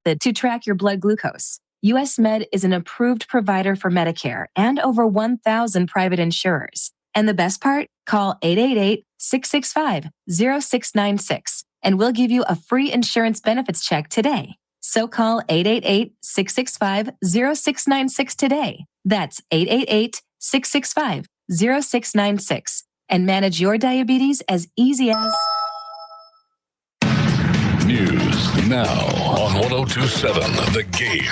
method to track your blood glucose. US Med is an approved provider for Medicare and over 1,000 private insurers. And the best part? Call 888-665-0696 and we'll give you a free insurance benefits check today. So call 888-665-0696 today. That's 888-665-0696 and manage your diabetes as easy as... News now on 102.7 The Game.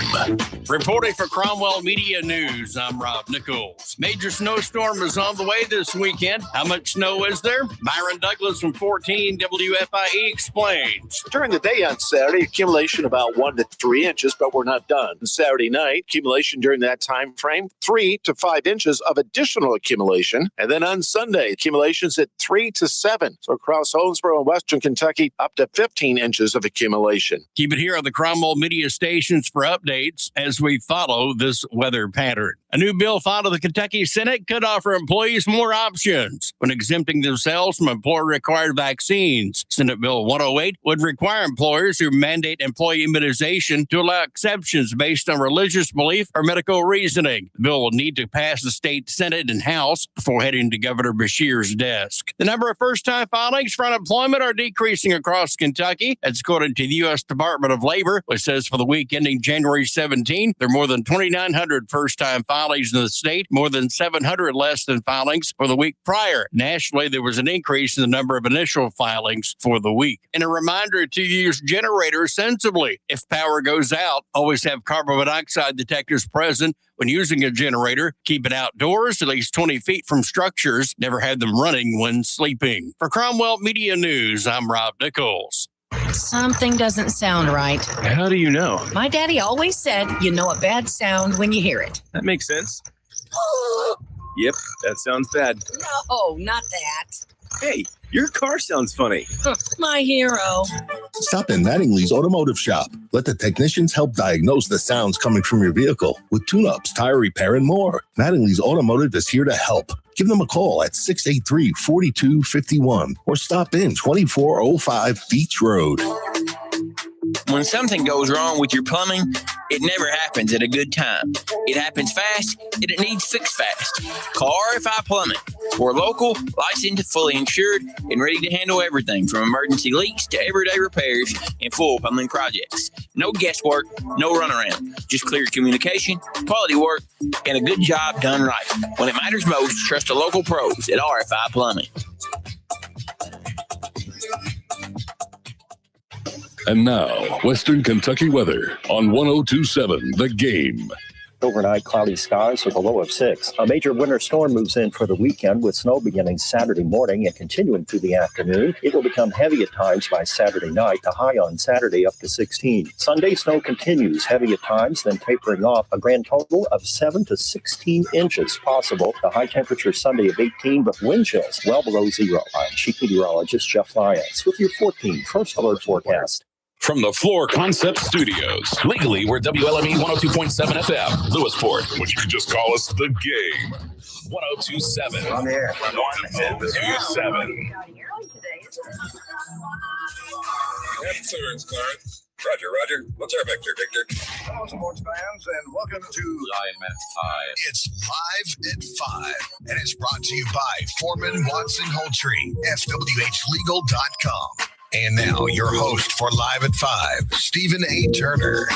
Reporting for Cromwell Media News, I'm Rob Nichols. Major snowstorm is on the way this weekend. How much snow is there? Myron Douglas from 14 WFIE explains. During the day on Saturday, accumulation about 1 to 3 inches, but we're not done. Saturday night, accumulation during that time frame, 3 to 5 inches of additional accumulation. And then on Sunday, accumulations at 3 to 7. So across Owensboro and Western Kentucky, up to 15 inches of accumulation. Keep it here on the Cromwell Media Stations for updates as we follow this weather pattern. A new bill filed in the Kentucky Senate could offer employees more options when exempting themselves from employer-required vaccines. Senate Bill 108 would require employers who mandate employee immunization to allow exceptions based on religious belief or medical reasoning. The bill will need to pass the state Senate and House before heading to Governor Beshear's desk. The number of first-time filings for unemployment are decreasing across Kentucky. That's according to the U.S. Department of Labor, which says for the week ending January 17, there are more than 2,900 first-time filings in the state, more than 700 less than filings for the week prior. Nationally, there was an increase in the number of initial filings for the week. And a reminder to use generators sensibly. If power goes out, always have carbon monoxide detectors present when using a generator. Keep it outdoors, at least 20 feet from structures. Never have them running when sleeping. For Cromwell Media News, I'm Rob Nichols. Something doesn't sound right. How do you know? My daddy always said you know a bad sound when you hear it. That makes sense. Yep, that sounds bad. No, not that. Hey, your car sounds funny. My hero. Stop in Mattingly's Automotive Shop. Let the technicians help diagnose the sounds coming from your vehicle with tune-ups, tire repair, and more. Mattingly's Automotive is here to help. Give them a call at 683-4251 or stop in 2405 Beach Road. When something goes wrong with your plumbing, it never happens at a good time. It happens fast, and it needs fixed fast. Call RFI Plumbing. We're local, licensed, fully insured, and ready to handle everything from emergency leaks to everyday repairs and full plumbing projects. No guesswork, no runaround. Just clear communication, quality work, and a good job done right. When it matters most, trust the local pros at RFI Plumbing. And now, Western Kentucky weather on 102.7 The Game. Overnight cloudy skies with a low of 6. A major winter storm moves in for the weekend with snow beginning Saturday morning and continuing through the afternoon. It will become heavy at times by Saturday night, the high on Saturday up to 16. Sunday snow continues heavy at times, then tapering off. A grand total of 7 to 16 inches possible. The high temperature Sunday of 18, but wind chills well below zero. I'm Chief Meteorologist Jeff Lyons with your 14 First Alert forecast. From the Floor Concept Studios. Legally, we're WLME 102.7 FM, Lewisport, which you can just call us The Game. 102.7. On the air. 102.7. Clearance, Clarence. Roger. What's our vector, Victor? Hello, sports fans, and welcome to Live at 5. It's Live at 5, and it's brought to you by Foreman Watson Holtree, FWHlegal.com. And now, your host for Live at 5, Stephen A. Turner.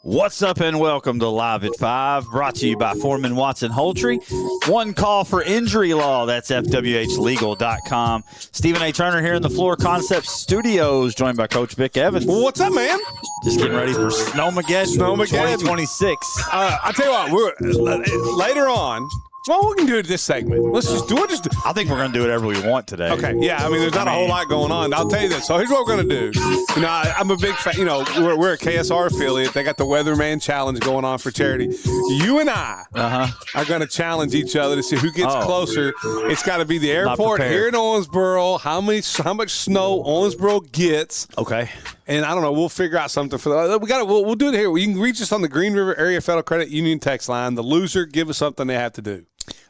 What's up and welcome to Live at 5, brought to you by Foreman Watson Holtree. One call for injury law, that's FWHlegal.com. Stephen A. Turner here in the Floor Concept Studios, joined by Coach Vic Evans. What's up, man? Just getting ready for Snowmageddon 2026. I tell you what, we're later on. Well, we can do it this segment. Let's just do it. I think we're going to do whatever we want today. Okay, yeah. I mean, there's not a whole lot going on. I'll tell you this. So here's what we're going to do. You know, I'm a big fan. You know, we're a KSR affiliate. They got the Weatherman Challenge going on for charity. You and I are going to challenge each other to see who gets closer. It's got to be the airport here in Owensboro. How much snow Owensboro gets? Okay. And I don't know. We'll figure out something for that. We'll do it here. You can reach us on the Green River Area Federal Credit Union text line. The loser, give us something they have to do.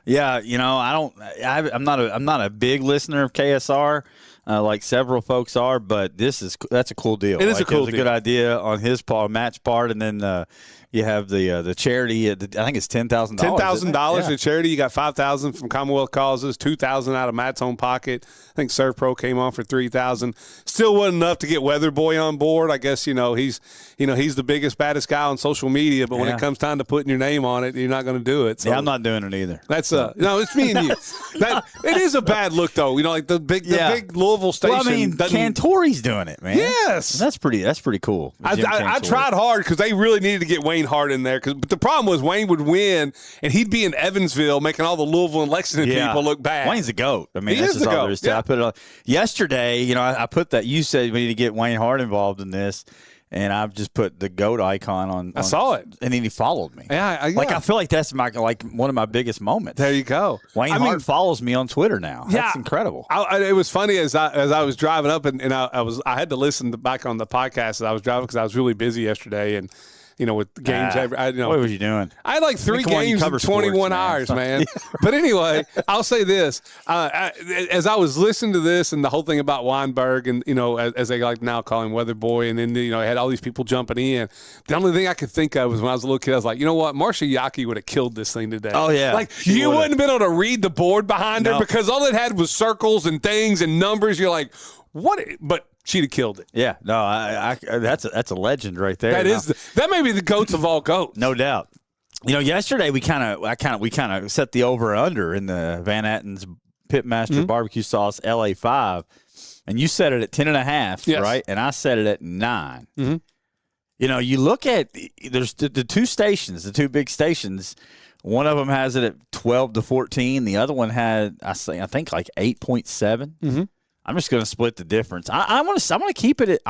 Yeah, you know, I'm not a big listener of KSR. like several folks are, but that's a cool deal. It is a cool deal. deal. A good idea on his part, Matt's part, and then you have the charity. I think it's $10,000. $10,000 to charity. You got $5,000 from Commonwealth Causes, $2,000 out of Matt's own pocket. I think Serve Pro came on for $3,000. Still wasn't enough to get Weather Boy on board. I guess he's the biggest, baddest guy on social media. But when it comes time to putting your name on it, you're not going to do it. So I'm not doing it either. That's no, it's me and you. It is a bad look though. Like the big Louisville station. Well, I mean, Cantori's doing it, man. Yes, that's pretty cool. I tried hard because they really needed to get Wayne Hart in there. But the problem was Wayne would win, and he'd be in Evansville making all the Louisville and Lexington people look bad. Wayne's the GOAT. I mean, he that's is the all GOAT. there is to it. I put it on yesterday. I put that. You said we need to get Wayne Hart involved in this. And I've just put the GOAT icon on. I saw it, and then he followed me. Yeah. I feel like that's one of my biggest moments. There you go. Wayne Hart follows me on Twitter now. Yeah, that's incredible. It was funny as I was driving up, and I had to listen back on the podcast as I was driving because I was really busy yesterday, and with games. What was you doing? I had like 3 games in 21 hours, man. But anyway, I'll say this: as I was listening to this and the whole thing about Weinberg, and as they like now call him Weather Boy, and then I had all these people jumping in. The only thing I could think of was when I was a little kid, I was like, you know what, Marcia Yaki would have killed this thing today. Oh yeah, like you wouldn't have been able to read the board behind her because all it had was circles and things and numbers. You're like, what? But she'd have killed it. Yeah, no, that's a legend right there. That may be the goats of all goats, no doubt. Yesterday we kind of set the over under in the Van Atten's Pitmaster barbecue sauce LA5, and you set it at 10.5, right? And I set it at 9. Mm-hmm. You look at there's the two stations, the two big stations. One of them has it at 12 to 14. The other one had I think like 8.7. Mm-hmm. I'm just going to split the difference. I'm going to keep it at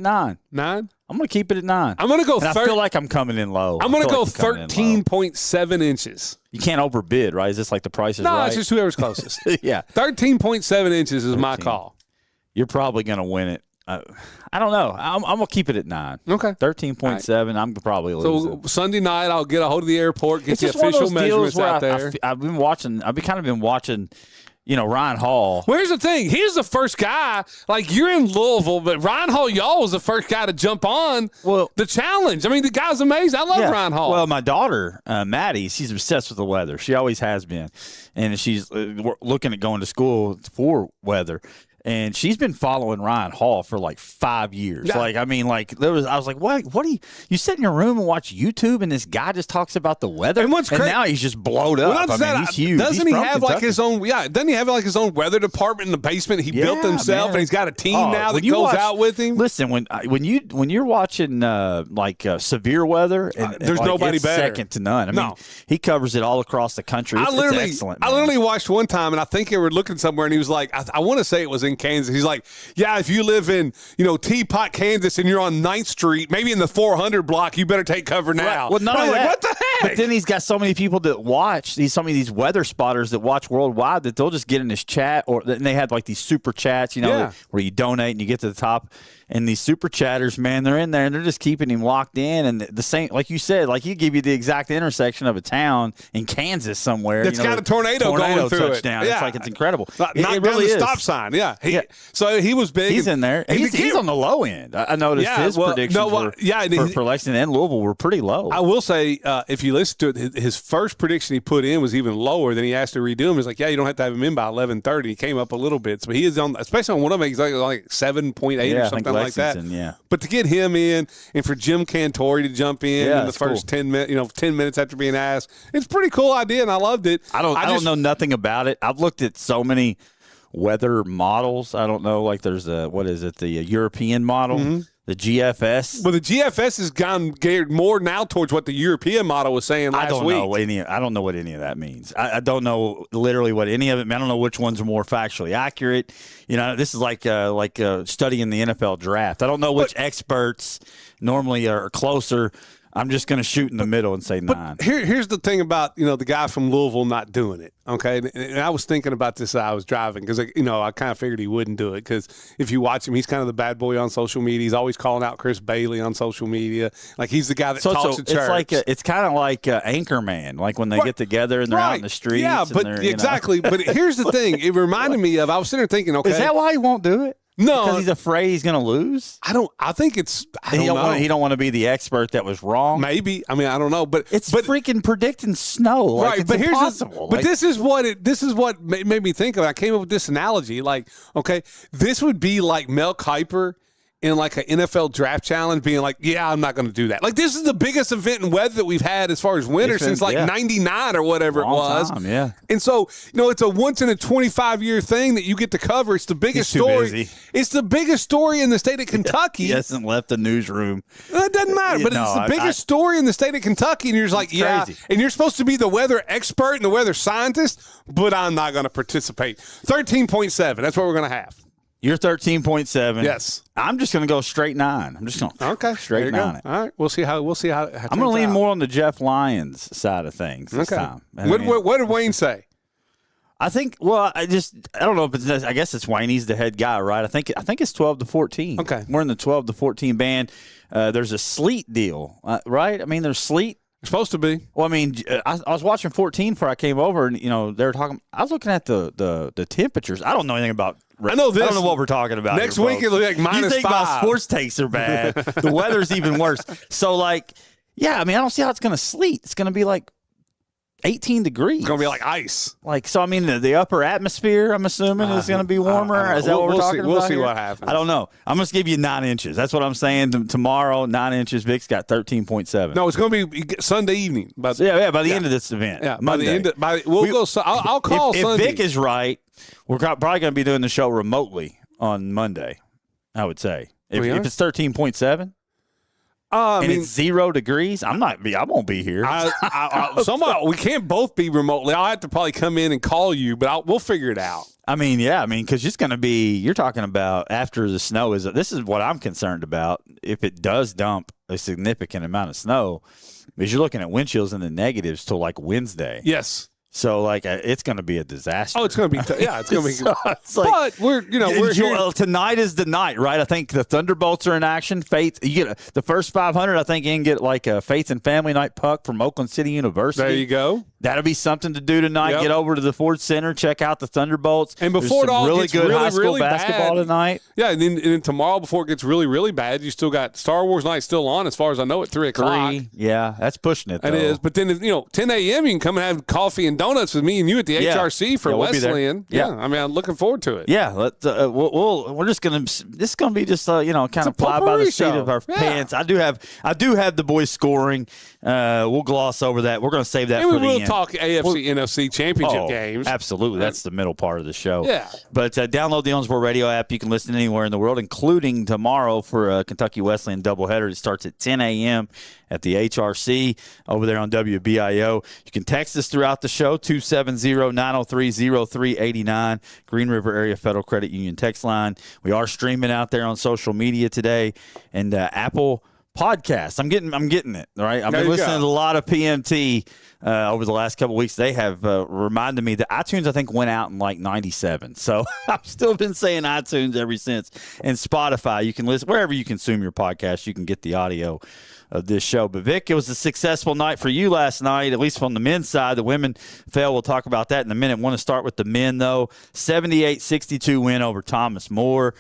9. 9. I'm going to keep it at 9. I'm going to go. I feel like I'm coming in low. I'm going to go 13.7 inches. You can't overbid, right? Is this like the price is right? No, it's just whoever's closest. Yeah, 13.7 inches is my call. You're probably going to win it. I don't know. I'm going to keep it at 9. Okay. 13.7. Right. I'm probably losing. So Sunday night, I'll get a hold of the airport, get the official measurements out there. I've been watching. I've kind of been watching. Ryan Hall. Well, here's the thing. He's the first guy. Like, you're in Louisville, but Ryan Hall, y'all was the first guy to jump on the challenge. I mean, the guy's amazing. I love Ryan Hall. Well, my daughter, Maddie, she's obsessed with the weather. She always has been. And she's looking at going to school for weather. And she's been following Ryan Hall for like 5 years. Yeah. I was like, what you sit in your room and watch YouTube and this guy just talks about the weather? And now he's just blowed up. He's huge. Doesn't he have like his own weather department in the basement he built himself, and he's got a team now that goes out with him? Listen, when you're watching severe weather, and there's nobody better. Second to none. I mean, he covers it all across the country. It's excellent. I literally watched one time, and I think they were looking somewhere, and he was like, I want to say it was in Kansas. He's like, yeah, if you live in, Teapot, Kansas, and you're on 9th Street, maybe in the 400 block, you better take cover now. Right. Well, none of that. What the heck? But then he's got so many people that watch some of these weather spotters that watch worldwide that they'll just get in this chat, and they have like these super chats, where you donate and you get to the top. And these super chatters, man, they're in there and they're just keeping him locked in. And the same, like you said, like he give you the exact intersection of a town in Kansas somewhere. It's got a tornado going through touchdown. it. It's like it's incredible. Not really the stop sign. Yeah. So he was big. He's in there. He's on the low end. I noticed his predictions for Lexington and Louisville were pretty low. I will say, if you listen to it, his first prediction he put in was even lower than he asked to redo him. He's like, you don't have to have him in by 11:30. He came up a little bit. So he is on, especially on one of them, he's like 7.8 or something like that. Yeah. But to get him in and for Jim Cantori to jump in the first 10 minutes, 10 minutes after being asked, it's a pretty cool idea, and I loved it. I don't know nothing about it. I've looked at so many weather models. I don't know, like there's the European model, the GFS. Well, the GFS has gone geared more now towards what the European model was saying last week. I don't know what any of that means. I don't know literally what any of it means. I don't know which ones are more factually accurate. This is like studying the NFL draft. I don't know which experts normally are closer. I'm just going to shoot in the middle and say 9. Here's the thing about, the guy from Louisville not doing it, okay? And I was thinking about this as I was driving because, I kind of figured he wouldn't do it because if you watch him, he's kind of the bad boy on social media. He's always calling out Chris Bailey on social media. Like, he's the guy that talks to church. It's kind of like Anchorman, like when they get together and they're out in the streets. Yeah, but exactly. But here's the thing. It reminded me of, I was sitting there thinking, okay. Is that why he won't do it? No, because he's afraid he's going to lose. I think it's. He don't want to be the expert that was wrong. Maybe. I mean, I don't know, but it's freaking predicting snow. Like, right, it's but impossible. This is what made me think of it. I came up with this analogy. Like, okay, this would be like Mel Kiper in like an NFL draft challenge being like, yeah, I'm not going to do that. Like, this is the biggest event in weather that we've had as far as winter since like 99 or whatever it was. Time, yeah. And so, it's a once in a 25-year thing that you get to cover. It's the biggest story. It's the biggest story in the state of Kentucky. He hasn't left the newsroom. It doesn't matter, but it's the biggest story in the state of Kentucky. And you're just like, yeah. Crazy. And you're supposed to be the weather expert and the weather scientist, but I'm not going to participate. 13.7. That's what we're going to have. You're 13.7. Yes. I'm just going to go straight 9. I'm just going to straight 9 it. All right. We'll see how I'm going to lean more on the Jeff Lyons side of things this time. What did Wayne say? I think. Well, I don't know if it's. I guess it's Wayne. He's the head guy, right? I think it's 12 to 14. Okay. We're in the 12 to 14 band. There's a sleet deal, right? I mean, there's sleet. It's supposed to be. Well, I mean, I was watching 14 before I came over, and they were talking. I was looking at the temperatures. I don't know anything about. I know this. I don't know what we're talking about. Next week it'll be like -5. You think about sports takes are bad. The weather's even worse. So, like, yeah, I mean, I don't see how it's going to sleet. It's going to be like 18 degrees. It's going to be like ice. Like, so, I mean, the upper atmosphere, I'm assuming, is going to be warmer. Is that what we're talking about? We'll see here? what happens. I don't know. I'm going to give you 9 inches. That's what I'm saying. Tomorrow, 9 inches. Vic's got 13.7. No, it's going to be Sunday evening. By the end of this event. Yeah, Monday. I'll call Sunday. If Vic is right, we're probably going to be doing the show remotely on Monday, I would say. If it's 13.7. It's 0 degrees. I won't be here. We can't both be remotely. I'll have to probably come in and call you, but we'll figure it out. I mean, yeah, because it's going to be. You're talking about after the snow this is what I'm concerned about. If it does dump a significant amount of snow, because you're looking at wind chills in the negatives till like Wednesday. Yes. So, like, it's going to be a disaster. Oh, it's going to be it's going to be but we're here. Tonight is the night, right? I think the Thunderbolts are in action. Faith, you get the first 500. I think you can get like a Faith and Family Night puck from Oakland City University. There you go. That'll be something to do tonight. Yep. Get over to the Ford Center, check out the Thunderbolts. And before it all really gets good really, high school really basketball bad, tonight. Yeah, and then tomorrow, before it gets really, really bad, you still got Star Wars night still on, as far as I know, at 3 o'clock. Yeah, that's pushing it. It is. But then 10 a.m. you can come and have coffee and donuts with me and you at the HRC for Wesleyan. Yeah, I mean, I'm looking forward to it. Yeah, we're just gonna. This is gonna be just kind of fly by the seat of our pants. I do have the boys scoring. We'll gloss over that. We're gonna save that and for the end. We'll talk AFC, NFC championship games. Absolutely, that's the middle part of the show. Yeah. But download the On Sport Radio app. You can listen anywhere in the world, including tomorrow for Kentucky Wesleyan doubleheader. It starts at 10 a.m. at the HRC over there on WBIO. You can text us throughout the show, 270-903-0389, Green River Area Federal Credit Union text line. We are streaming out there on social media today, and Apple Podcasts. I'm getting it, right? I've been listening to a lot of PMT over the last couple of weeks. They have reminded me that iTunes, I think, went out in like 97. So I've still been saying iTunes ever since. And Spotify, you can listen wherever you consume your podcast. You can get the audio of this show. But Vic, it was a successful night for you last night, at least on the men's side. The women fell. We'll talk about that in a minute. Want to start with the men, though. 78-62 win over Thomas More.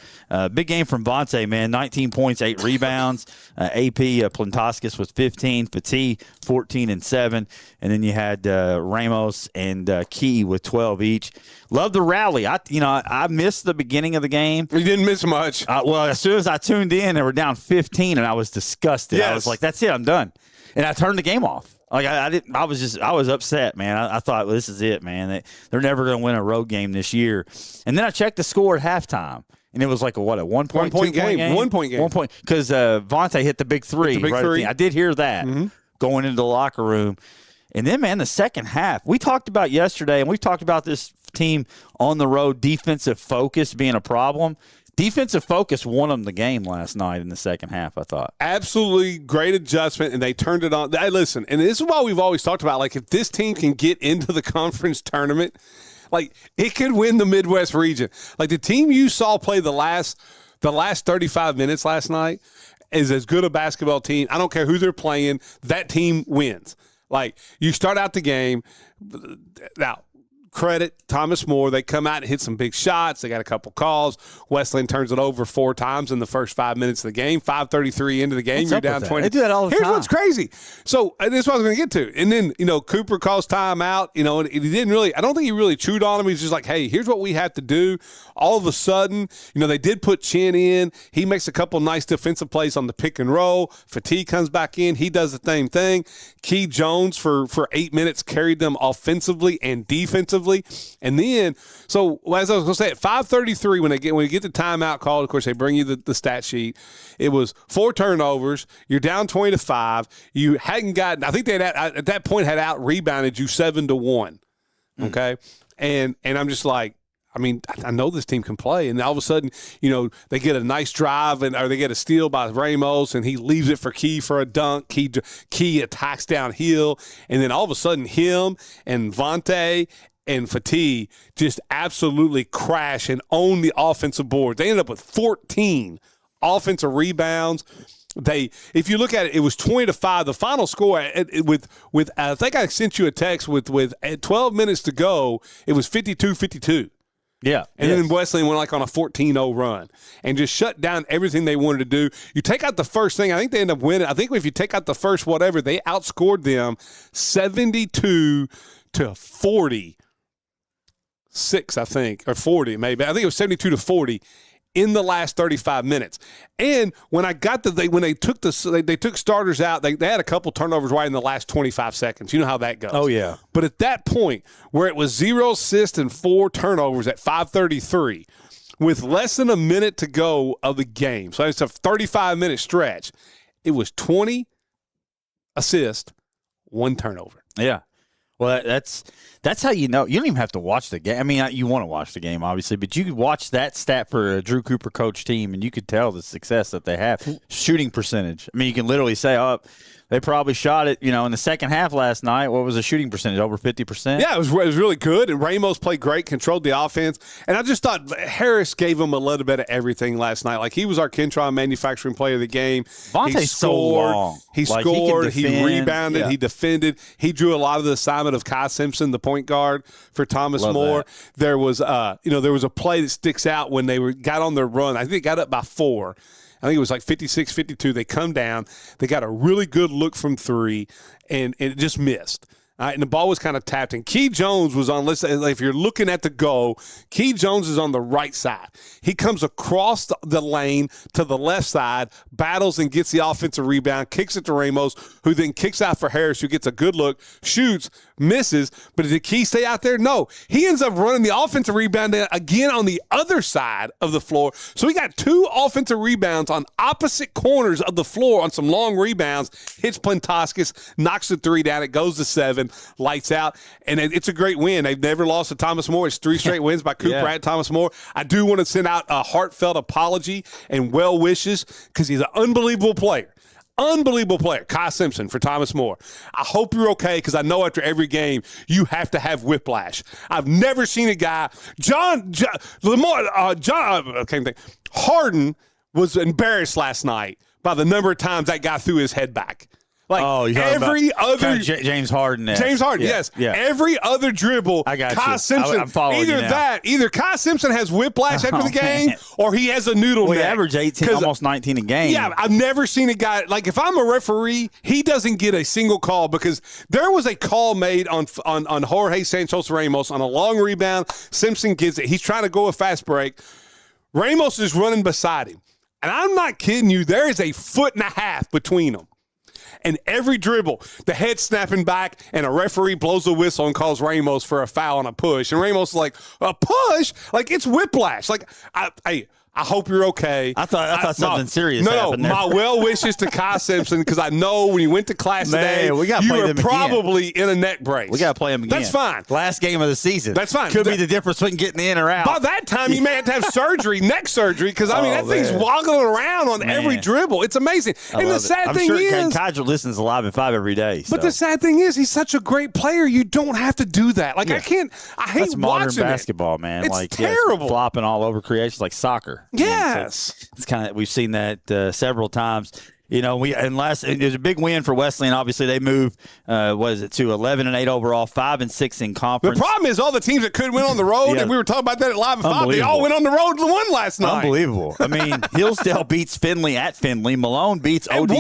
Big game from Vontae, man. 19 points, 8 rebounds. AP Plantaskis was 15, Fatih 14 and 7. And then you had Ramos and Key with 12 each. Love the rally. I missed the beginning of the game. You didn't miss much. Well, as soon as I tuned in, they were down 15, and I was disgusted. Yes. I was like, "That's it, I'm done," and I turned the game off. Like I didn't. I was upset, man. I thought, well, this is it, man. They're never going to win a road game this year. And then I checked the score at halftime, and it was like a 1 point game. 1 point game. 1 point because Vontae hit the big three. Three. I did hear that going into the locker room. And then, man, the second half, we talked about yesterday, and we've talked about this team on the road, defensive focus being a problem. Defensive focus won them the game last night in the second half, I thought. Absolutely great adjustment, and they turned it on. Hey, listen, and this is why we've always talked about, like, if this team can get into the conference tournament, like, it could win the Midwest region. Like, the team you saw play the last 35 minutes last night is as good a basketball team. I don't care who they're playing. That team wins. Like, you start out the game. Now, credit Thomas More. They come out and hit some big shots. They got a couple calls. Wesleyan turns it over 4 times in the first 5 minutes of the game. 5:33 into the game, you're down 20. They do that all the Here's time. what's crazy. So this is what I was going to get to. And then, Cooper calls timeout. And he didn't really – I don't think he really chewed on him. He's just like, hey, here's what we have to do. All of a sudden, they did put Chin in. He makes a couple nice defensive plays on the pick and roll. Fatigue comes back in. He does the same thing. Key Jones for 8 minutes carried them offensively and defensively. And then, so as I was going to say, at 5:33, when you get the timeout called, of course, they bring you the stat sheet. It was 4 turnovers. You're down 20-5. You hadn't gotten, I think they at that point had out rebounded you 7-1. Okay. And I'm just like, I know this team can play. And all of a sudden, they get a nice drive or they get a steal by Ramos, and he leaves it for Key for a dunk. Key attacks downhill. And then all of a sudden, him and Vontae and Fatigue just absolutely crash and own the offensive board. They ended up with 14 offensive rebounds. If you look at it, it was 20-5. The final score with I think I sent you a text with at 12 minutes to go, it was 52-52. Yeah. And then Wesleyan went on a 14-0 run and just shut down everything they wanted to do. You take out the first thing, I think they end up winning. I think if you take out the first whatever, they outscored them 72-46, I think, or 40 maybe. I think it was 72-40 in the last 35 minutes. And when I got when they took they took starters out, they had a couple turnovers right in the last 25 seconds. You know how that goes. Oh, yeah. But at that point, where it was 0 assists and 4 turnovers at 5:33, with less than a minute to go of the game, so it's a 35-minute stretch, it was 20 assists, 1 turnover. Yeah. Well, that's how you know. You don't even have to watch the game. You want to watch the game, obviously, but you could watch that stat for a Drew Cooper coach team, and you could tell the success that they have. Shooting percentage. You can literally say, oh, they probably shot it, in the second half last night. What was the shooting percentage? Over 50%? Yeah, it was really good. And Ramos played great, controlled the offense. And I just thought Harris gave him a little bit of everything last night. Like, he was our Kentron manufacturing player of the game. Vontae's so long. He scored. He rebounded. Yeah. He defended. He drew a lot of the assignment of Kai Simpson, the point guard for Thomas More. That. There was, there was a play that sticks out when they got on their run. I think they got up by 4. I think it was like 56-52. They come down. They got a really good look from 3, and it just missed. And the ball was kind of tapped. And Key Jones was on, if you're looking at the goal, Key Jones is on the right side. He comes across the lane to the left side, battles and gets the offensive rebound, kicks it to Ramos, who then kicks out for Harris, who gets a good look, shoots, misses. But did Key stay out there? No. He ends up running the offensive rebound again on the other side of the floor. So he got 2 offensive rebounds on opposite corners of the floor on some long rebounds, hits Plantaskis, knocks the 3 down. It goes to 7. Lights out, and it's a great win. They've never lost to Thomas More. It's 3 straight wins by Cooper at Thomas More. I do want to send out a heartfelt apology and well wishes because he's an unbelievable player. Unbelievable player, Kai Simpson for Thomas More. I hope you're okay because I know after every game you have to have whiplash. I've never seen a guy, Harden was embarrassed last night by the number of times that guy threw his head back. Like every other James Harden. James Harden, yes. Yeah. Every other dribble, I got Kai Simpson. I'm following you now. Either Kai Simpson has whiplash after the game, or he has a noodle neck. He averaged 18, almost 19 a game. Yeah, I've never seen a guy like if I'm a referee, he doesn't get a single call because there was a call made on Jorge Santos Ramos on a long rebound. Simpson gets it. He's trying to go a fast break. Ramos is running beside him, and I'm not kidding you. There is a 1.5 feet between them. And every dribble, the head snapping back, and a referee blows the whistle and calls Ramos for a foul on a push. And Ramos is like, a push? Like, it's whiplash. Like, I hope you're okay. I thought something serious happened there. My well wishes to Kai Simpson because I know when you went to class today, we gotta you play were them probably in a neck brace. We got to play him again. That's fine. Last game of the season. That's fine. Could be the difference between getting in or out. By that time, you may have to have surgery, neck surgery, because, that thing's woggling around on every dribble. It's amazing. And the sad thing is, Ken Kydra listens to Live at 5 every day. But the sad thing is, he's such a great player. You don't have to do that. Like, I hate That's modern watching basketball, man. It's like terrible. Flopping all over creations like soccer. Yes. It's kind of, we've seen that several times. It was a big win for Wesleyan. Obviously, they moved, to 11-8 overall, 5-6 in conference. The problem is all the teams that could win on the road, and we were talking about that at Live at 5, they all went on the road and won last night. Unbelievable. I mean, Hillsdale beats Findlay at Findlay. Malone beats ODU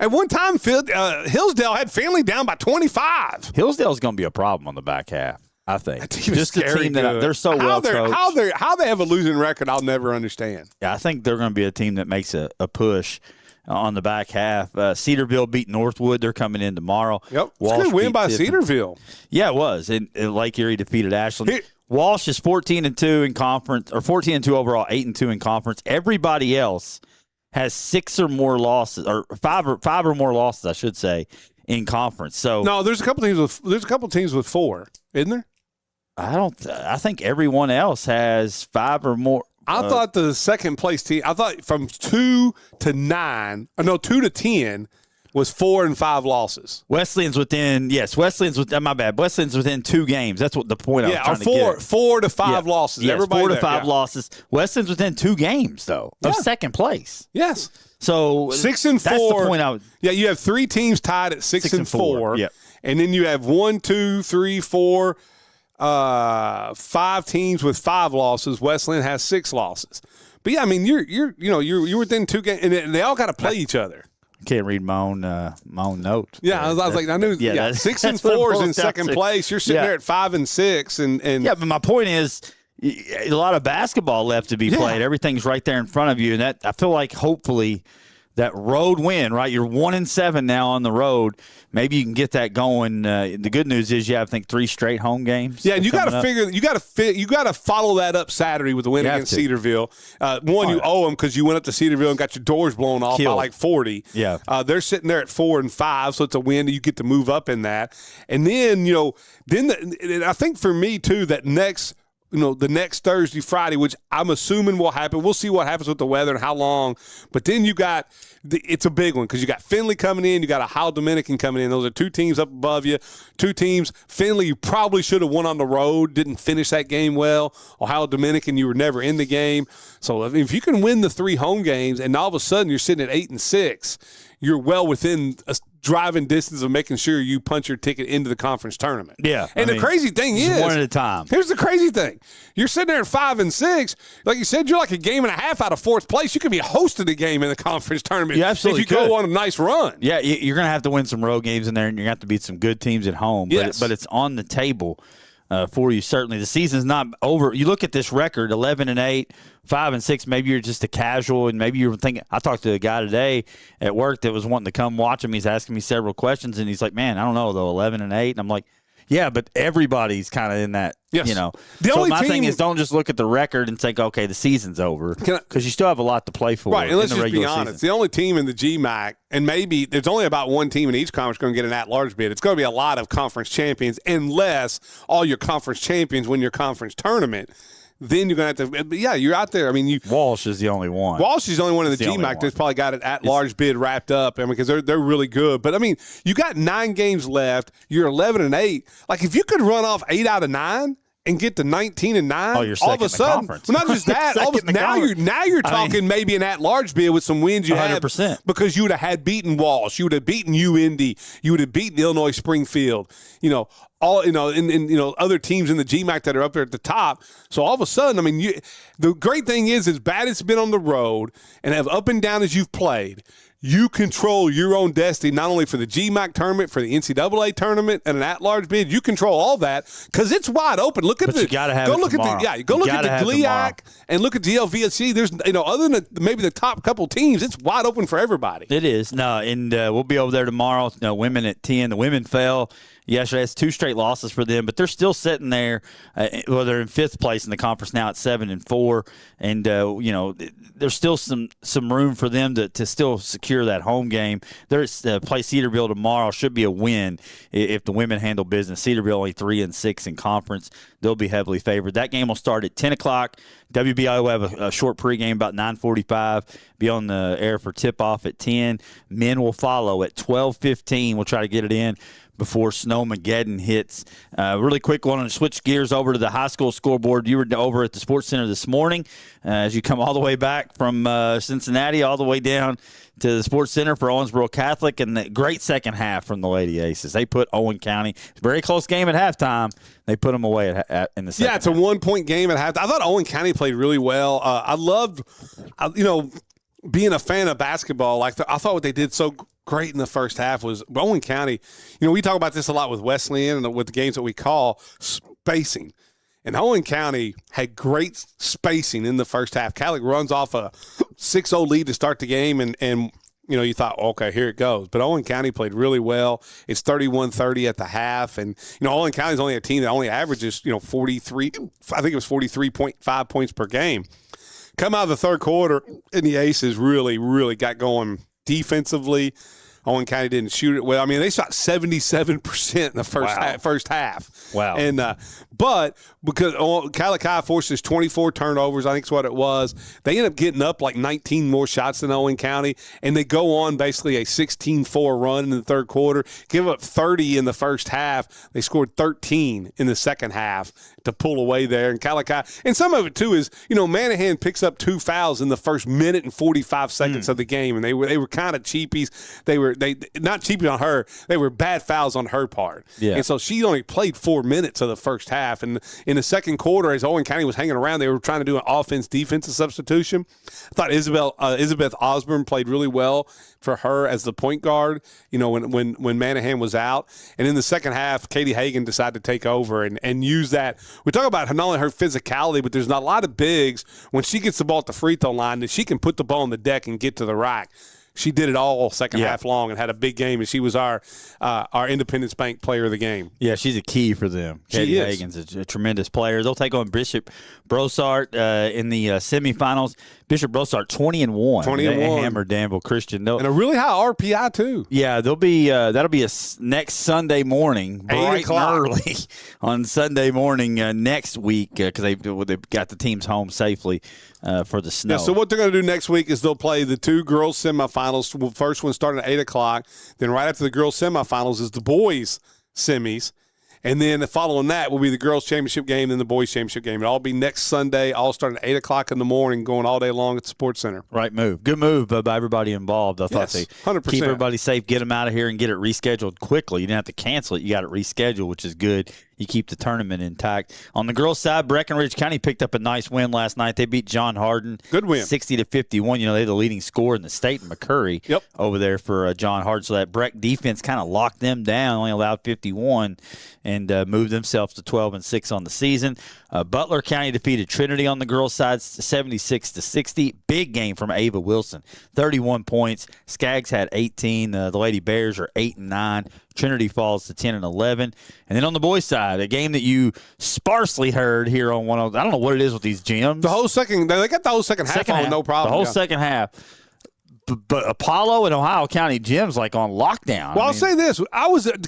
At one time, Hillsdale had Findlay down by 25. Hillsdale's going to be a problem on the back half. I think just a team that they're so well coached. How they have a losing record, I'll never understand. Yeah, I think they're going to be a team that makes a push on the back half. Cedarville beat Northwood. They're coming in tomorrow. Yep, it's a good win by Cedarville. Yeah, it was. And Lake Erie defeated Ashland. Walsh is 14-2 in conference, or 14-2 overall, 8-2 in conference. Everybody else has 6 or more losses, or five or more losses, I should say, in conference. So no, there's a couple teams with 4, isn't there? I think everyone else has 5 or more. I thought the second place team, from 2 to 9, 2 to 10 was 4 and 5 losses. Wesleyan's within 2 games. That's what the point I was trying to get. 4 to 5 losses. Yes, Everybody 4 to 5 losses. Wesleyan's within 2 games, though, of second place. Yes. So 6 and 4. That's the point you have 3 teams tied at 6 and 4. Yep. And then you have 1, 2, 3, 4, 5 teams with 5 losses. Wesleyan has 6 losses. But yeah, I mean, you're within 2 games, and they all got to play each other. Can't read my own note. Yeah, I was like, I knew. Yeah, 6 and 4 is in second place. You're sitting there at 5 and 6, and yeah. But my point is, a lot of basketball left to be played. Everything's right there in front of you, and that I feel like hopefully that road win, right? You're 1-7 now on the road. Maybe you can get that going. The good news is you have, I think, 3 straight home games. Yeah, and you got to follow that up Saturday with the win against Cedarville. You owe them because you went up to Cedarville and got your doors blown off by like 40. Yeah, they're sitting there at 4 and 5, so it's a win. You get to move up in that, and then I think for me too that next. The next Thursday, Friday, which I'm assuming will happen. We'll see what happens with the weather and how long. But then you got it's a big one because you got Findlay coming in. You got Ohio Dominican coming in. Those are 2 teams up above you. 2 teams. Findlay, you probably should have won on the road. Didn't finish that game well. Ohio Dominican, you were never in the game. So if you can win the 3 home games and all of a sudden you're sitting at 8 and 6, you're well within a driving distance of making sure you punch your ticket into the conference tournament. Yeah. And the crazy thing is, one at a time. Here's the crazy thing. You're sitting there at 5 and 6. Like you said, you're like a game and a half out of 4th place. You could be hosting a game in the conference tournament absolutely if you go on a nice run. Yeah, you're going to have to win some road games in there, and you're going to have to beat some good teams at home. Yes. But it's on the table for you, certainly. The season's not over. You look at this record, 11-8, 5-6. Maybe you're just a casual, and maybe you're thinking. I talked to a guy today at work that was wanting to come watch him. He's asking me several questions, and he's like, "Man, I don't know though, 11-8." And I'm like, "Yeah, but everybody's kind of in that." Yes. My thing is, don't just look at the record and think, "Okay, the season's over," because you still have a lot to play for. Right, and let's in the just be regular honest. season. The only team in the GMAC, and maybe there's only about 1 team in each conference going to get an at-large bid. It's going to be a lot of conference champions, unless all your conference champions win your conference tournament. Then you're going to have to – but, yeah, you're out there. I mean, Walsh is the only one. Walsh is the only one in the GMAC that's probably got an at-large bid wrapped up. I mean, because they're really good. But, I mean, you got 9 games left. You're 11-8. Like, if you could run off 8 out of 9 and get to 19-9, all of a sudden – well, not just that. Now you're talking maybe an at-large bid with some wins you 100%. have because you would have had beaten Walsh. You would have beaten UIndy. You would have beaten Illinois Springfield. Other teams in the GMAC that are up there at the top. So all of a sudden, I mean, the great thing is, as bad as it's been on the road and as up and down as you've played, you control your own destiny, not only for the GMAC tournament, for the NCAA tournament, and an at-large bid. You control all that because it's wide open. Look at you gotta have it tomorrow. Go look at the GLIAC and look at the LVSC. There's, other than maybe the top couple teams, it's wide open for everybody. It is. No, and we'll be over there tomorrow. Women at 10. The women fell. yesterday. It's 2 straight losses for them, but they're still sitting there. They're in 5th place in the conference now at 7-4, and there's still some room for them to still secure that home game. There's play Cedarville tomorrow. Should be a win if the women handle business. Cedarville only 3-6 in conference. They'll be heavily favored. That game will start at 10 o'clock. WBI will have a short pregame about 9:45. Be on the air for tip-off at 10. Men will follow at 12:15. We'll try to get it in before Snowmageddon hits. Really quick, wanted to switch gears over to the high school scoreboard. You were over at the Sports Center this morning as you come all the way back from Cincinnati all the way down to the Sports Center for Owensboro Catholic, and the great second half from the Lady Aces. They put Owen County, it's a very close game at halftime. They put them away in the second half. It's a 1-point game at halftime. I thought Owen County played really well. I loved, being a fan of basketball. I thought what they did so great in the first half was Owen County. We talk about this a lot with Wesleyan and with the games that we call spacing. And Owen County had great spacing in the first half. Catholic runs off a 6-0 lead to start the game, and you thought, okay, here it goes. But Owen County played really well. It's 31-30 at the half. And, Owen County is only a team that only averages, 43, I think it was 43.5 points per game. Come out of the third quarter, and the Aces really, really got going defensively. Owen County didn't shoot it well. I mean, they shot 77% in the first half. Wow. And but because Calicut forces 24 turnovers, I think is what it was, they end up getting up like 19 more shots than Owen County, and they go on basically a 16-4 run in the third quarter, give up 30 in the first half. They scored 13 in the second half to pull away there. And Calicut, and some of it too is, Manahan picks up 2 fouls in the first minute and 45 seconds of the game, and they were kind of cheapies. They not cheapy on her. They were bad fouls on her part. Yeah. And so she only played 4 minutes of the first half. And in the second quarter, as Owen County was hanging around, they were trying to do an offense-defensive substitution. I thought Elizabeth Osborne played really well for her as the point guard, when Manahan was out. And in the second half, Katie Hagan decided to take over and use that. We talk about not only her physicality, but there's not a lot of bigs. When she gets the ball at the free throw line, that she can put the ball on the deck and get to the rack. She did it all second half long and had a big game, and she was our Independence Bank player of the game. Yeah, she's a key for them. Katie Hagan's a tremendous player. They'll take on Bishop Brossart in the semifinals. Bishop Brossart 20-1. 20-1. Hammered Danville Christian. And a really high RPI too. Yeah, they'll be that'll be next Sunday morning, bright and early on Sunday morning next week because they've got the teams home safely for the snow. Yeah, so what they're going to do next week is they'll play the 2 girls semifinals. First one starting at 8 o'clock. Then right after the girls semifinals is the boys semis. And then following that will be the girls' championship game and the boys' championship game. It'll all be next Sunday, all starting at 8 o'clock in the morning, going all day long at the Sports Center. Right move. Good move by everybody involved. I thought they 100%. Keep everybody safe, get them out of here, and get it rescheduled quickly. You didn't have to cancel it. You got it rescheduled, which is good. You keep the tournament intact. On the girls' side, Breckenridge County picked up a nice win last night. They beat John Hardin. Good win. 60-51. They're the leading scorer in the state in McCurry over there for John Hardin. So that Breck defense kind of locked them down, only allowed 51, and moved themselves to 12-6 on the season. Butler County defeated Trinity on the girls' side 76-60. Big game from Ava Wilson, 31 points. Skaggs had 18. The Lady Bears are 8-9. Trinity falls to 10-11. And then on the boys' side, a game that you sparsely heard here on 1-0. I don't know what it is with these gyms. They got the whole second half on, no problem. The whole second half. But Apollo and Ohio County gyms like on lockdown. Well, I'll say this: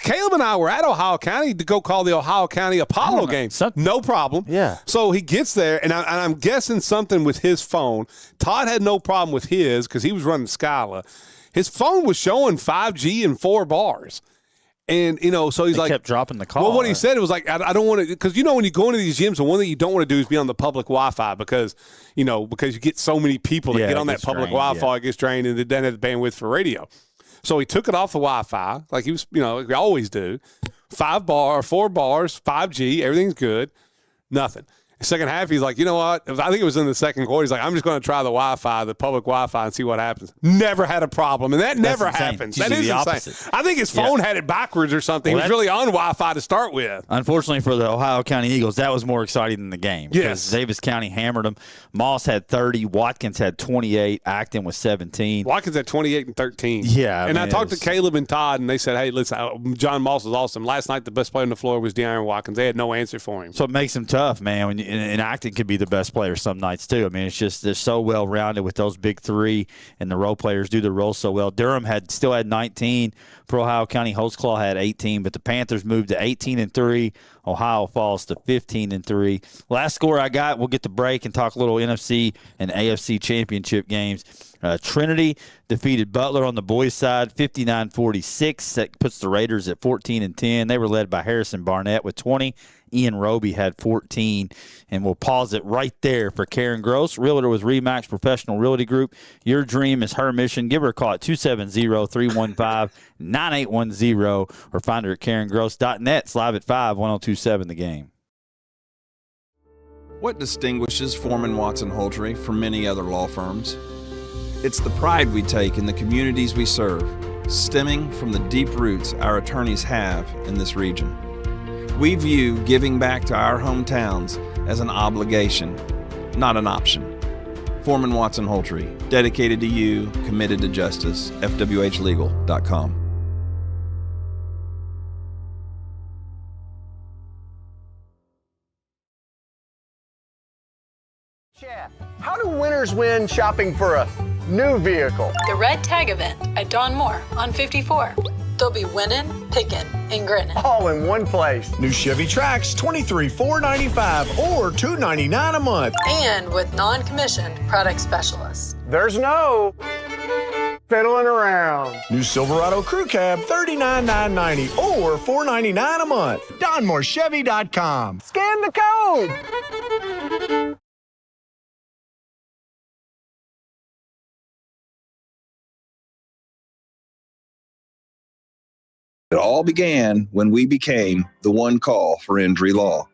Caleb and I were at Ohio County to go call the Ohio County Apollo game. No problem. Yeah. So he gets there, and I'm guessing something with his phone. Todd had no problem with his because he was running Scala. His phone was showing 5G and 4 bars. And, so he's kept dropping the call. Well, what he said was like, I don't want to, because, when you go into these gyms, the one thing you don't want to do is be on the public Wi-Fi because you get so many people that get on that public Wi-Fi, it gets drained, and it doesn't have the bandwidth for radio. So he took it off the Wi-Fi, like he was, like we always do. 4 bars, 5G, everything's good. Nothing. Second half, he's like, you know what? I think it was in the second quarter. He's like, I'm just going to try the Wi-Fi, the public Wi-Fi, and see what happens. Never had a problem, and that never happens. That is insane. I think his phone had it backwards or something. He was really on Wi-Fi to start with. Unfortunately for the Ohio County Eagles, that was more exciting than the game. Yes. Davis County hammered them. Moss had 30. Watkins had 28. Acton was 17. Watkins had 28 and 13. Yeah. And I talked to Caleb and Todd, and they said, hey, listen, John Moss was awesome. Last night, the best player on the floor was De'Aaron Watkins. They had no answer for him. So it makes him tough, man. And Acton could be the best player some nights, too. I mean, it's just they're so well-rounded with those big three, and the role players do the role so well. Durham still had 19 for Ohio County. Holtzclaw had 18, but the Panthers moved to 18-3. Ohio falls to 15-3. Last score I got, we'll get the break and talk a little NFC and AFC championship games. Trinity defeated Butler on the boys' side, 59-46. That puts the Raiders at 14-10. They were led by Harrison Barnett with 20. Ian Roby had 14. And we'll pause it right there for Karen Gross, realtor with RE/MAX Professional Realty Group. Your dream is her mission. Give her a call at 270-315-9810 or find her at KarenGross.net. It's live at 5, 1027 The Game. What distinguishes Foreman Watson Holtry from many other law firms? It's the pride we take in the communities we serve, stemming from the deep roots our attorneys have in this region. We view giving back to our hometowns as an obligation, not an option. Foreman Watson Holtry, dedicated to you, committed to justice. FWHlegal.com. How do winners win shopping for a new vehicle? The Red Tag event at Don Moore on 54. They'll be winning, picking, and grinning. All in one place. New Chevy Trax, $23,495 or $299 a month. And with non-commissioned product specialists. There's no fiddling around. New Silverado Crew Cab, $39,990 or $499 a month. DonMooreChevy.com. Scan the code. It all began when we became the one call for injury law.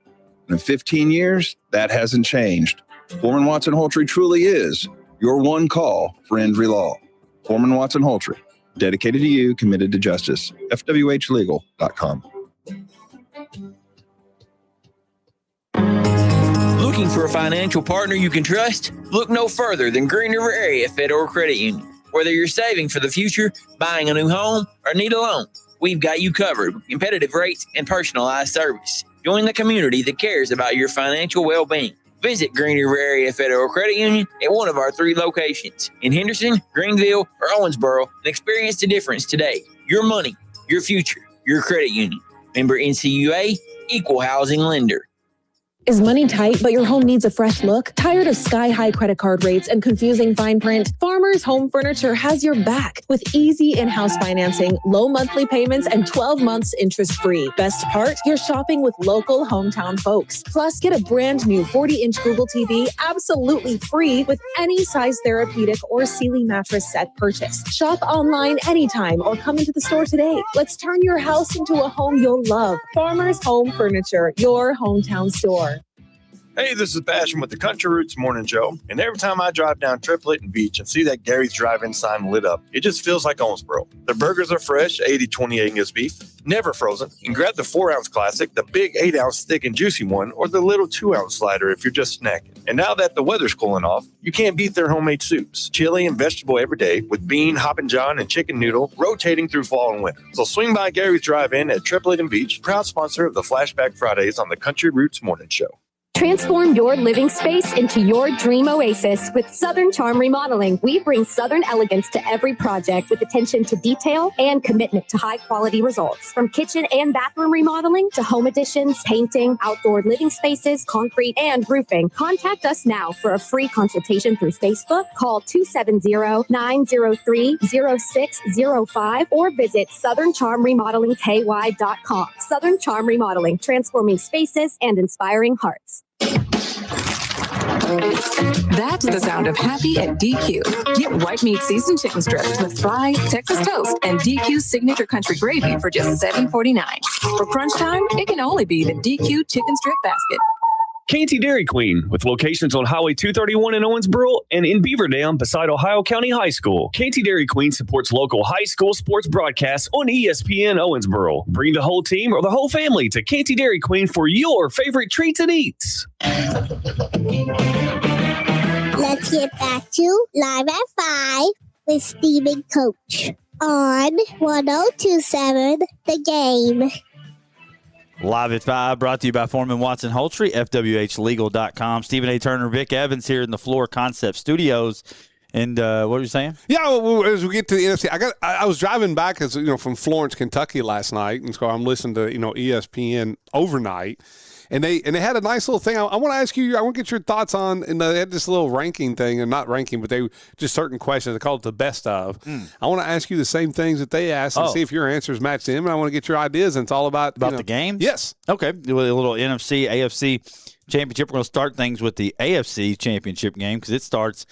And in 15 years, that hasn't changed. Foreman Watson Holtry truly is your one call for injury law. Foreman Watson Holtry, dedicated to you, committed to justice. FWHlegal.com. Looking for a financial partner you can trust? Look no further than Green River Area Federal Credit Union. Whether you're saving for the future, buying a new home, or need a loan, we've got you covered with competitive rates and personalized service. Join the community that cares about your financial well-being. Visit Green River Area Federal Credit Union at one of our 3 locations in Henderson, Greenville, or Owensboro and experience the difference today. Your money, your future, your credit union. Member NCUA, Equal Housing Lender. Is money tight, but your home needs a fresh look? Tired of sky-high credit card rates and confusing fine print? Farmers Home Furniture has your back with easy in-house financing, low monthly payments, and 12 months interest-free. Best part? You're shopping with local hometown folks. Plus, get a brand new 40-inch Google TV absolutely free with any size Therapeutic or Sealy mattress set purchase. Shop online anytime or come into the store today. Let's turn your house into a home you'll love. Farmers Home Furniture, your hometown store. Hey, this is Passion with the Country Roots Morning Show. And every time I drive down Triplet and Beach and see that Gary's Drive-In sign lit up, it just feels like Owensboro. The burgers are fresh, 80/20 Angus beef, never frozen. You can grab the 4-ounce classic, the big 8-ounce thick and juicy one, or the little 2-ounce slider if you're just snacking. And now that the weather's cooling off, you can't beat their homemade soups. Chili and vegetable every day with bean, Hoppin' John, and chicken noodle rotating through fall and winter. So swing by Gary's Drive-In at Triplet and Beach, proud sponsor of the Flashback Fridays on the Country Roots Morning Show. Transform your living space into your dream oasis with Southern Charm Remodeling. We bring Southern elegance to every project with attention to detail and commitment to high-quality results. From kitchen and bathroom remodeling to home additions, painting, outdoor living spaces, concrete, and roofing. Contact us now for a free consultation through Facebook. Call 270-903-0605 or visit SouthernCharmRemodelingKY.com. Southern Charm Remodeling, transforming spaces and inspiring hearts. That's the sound of happy at DQ. Get white meat seasoned chicken strips with fried Texas toast and DQ's signature country gravy for just $7.49. For crunch time, it can only be the DQ chicken strip basket. Canty Dairy Queen, with locations on Highway 231 in Owensboro and in Beaver Dam beside Ohio County High School. Canty Dairy Queen supports local high school sports broadcasts on ESPN Owensboro. Bring the whole team or the whole family to Canty Dairy Queen for your favorite treats and eats. Let's get back to Live at 5 with Steve and Coach on 1027 The Game. Live at 5, brought to you by Foreman Watson Holtry, FWHlegal.com. Stephen A. Turner, Vic Evans here in the Floor Concept Studios. And what were you saying? Yeah, well, as we get to the NFC, I was driving back from Florence, Kentucky last night, and so I'm listening to ESPN overnight. And they had a nice little thing. I want to ask you. I want to get your thoughts on. And they had this little ranking thing, and not ranking, but they just certain questions. They called it the best of. I want to ask you the same things that they asked and see if your answers match them. And I want to get your ideas. And it's all about the games. Yes. Okay. A little NFC, AFC championship. We're going to start things with the AFC championship game because it starts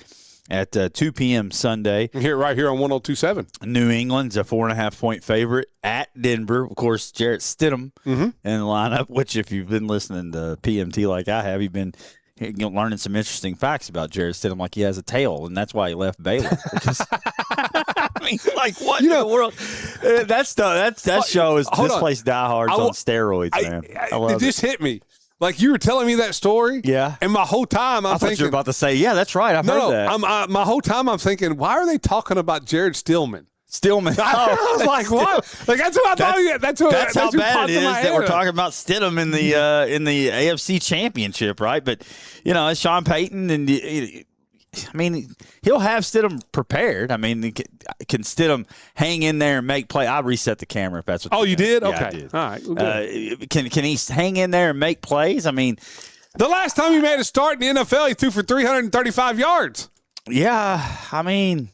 at 2 p.m. Sunday. Right here on 102.7. New England's a 4.5-point favorite at Denver. Of course, Jarrett Stidham in the lineup, which if you've been listening to PMT like I have, you've been learning some interesting facts about Jarrett Stidham, like he has a tail, and that's why he left Baylor. I mean, like what in the world? That show is This Place Die Hard's on steroids, man. I love it. Just hit me. Like you were telling me that story, and my whole time I thought you were about to say, "Yeah, that's right." I've heard that. My whole time I'm thinking, why are they talking about Jared Stillman? I was like, what? Like that's what I thought. That's how bad it is that we're talking about Stidham in the AFC Championship, right? But it's Sean Payton, and I mean, he'll have Stidham prepared. I mean, can Stidham hang in there and make play? I reset the camera if that's what. Oh, you did? Yeah, okay, I did. All right. Well, can he hang in there and make plays? I mean, the last time he made a start in the NFL, he threw for 335 yards. Yeah, I mean,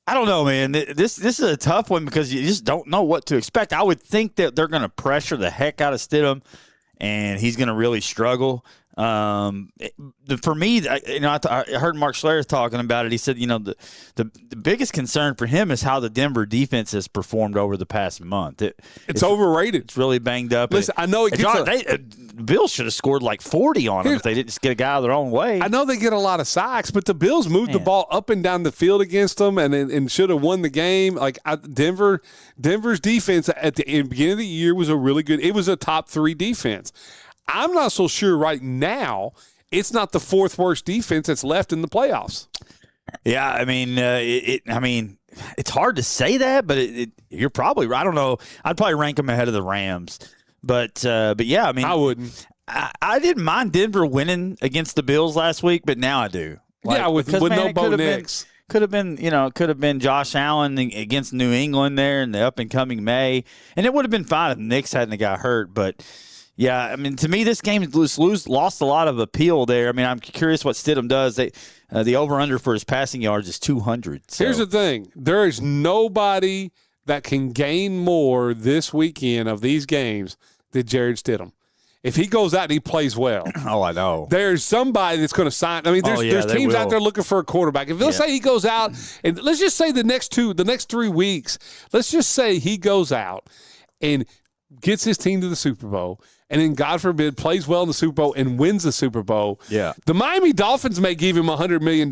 I don't know, man. This is a tough one because you just don't know what to expect. I would think that they're going to pressure the heck out of Stidham, and he's going to really struggle. For me, I heard Mark Schlereth talking about it. He said, the biggest concern for him is how the Denver defense has performed over the past month. It's overrated. It's really banged up. Listen, I know the Bills should have scored like 40 on them if they didn't just get a guy out of their own way. I know they get a lot of sacks, but the Bills moved the ball up and down the field against them and should have won the game. Like Denver's defense at the beginning of the year was it was a top 3 defense. I'm not so sure right now it's not the 4th worst defense that's left in the playoffs. Yeah, I mean, it's hard to say that, but you're probably right. I don't know. I'd probably rank them ahead of the Rams, but yeah, I mean, I wouldn't. I didn't mind Denver winning against the Bills last week, but now I do. With no Bo Nix. Could have been Josh Allen against New England there in the up and coming May, and it would have been fine if Nix hadn't got hurt, but. Yeah, I mean, to me, this game lost a lot of appeal there. I mean, I'm curious what Stidham does. The over-under for his passing yards is 200. So. Here's the thing. There is nobody that can gain more this weekend of these games than Jared Stidham. If he goes out and he plays well. Oh, I know. There's somebody that's going to sign. I mean, there's teams out there looking for a quarterback. If they'll say he goes out, and let's just say the next 3 weeks, let's just say he goes out and gets his team to the Super Bowl, and then, God forbid, plays well in the Super Bowl and wins the Super Bowl. Yeah. The Miami Dolphins may give him $100 million.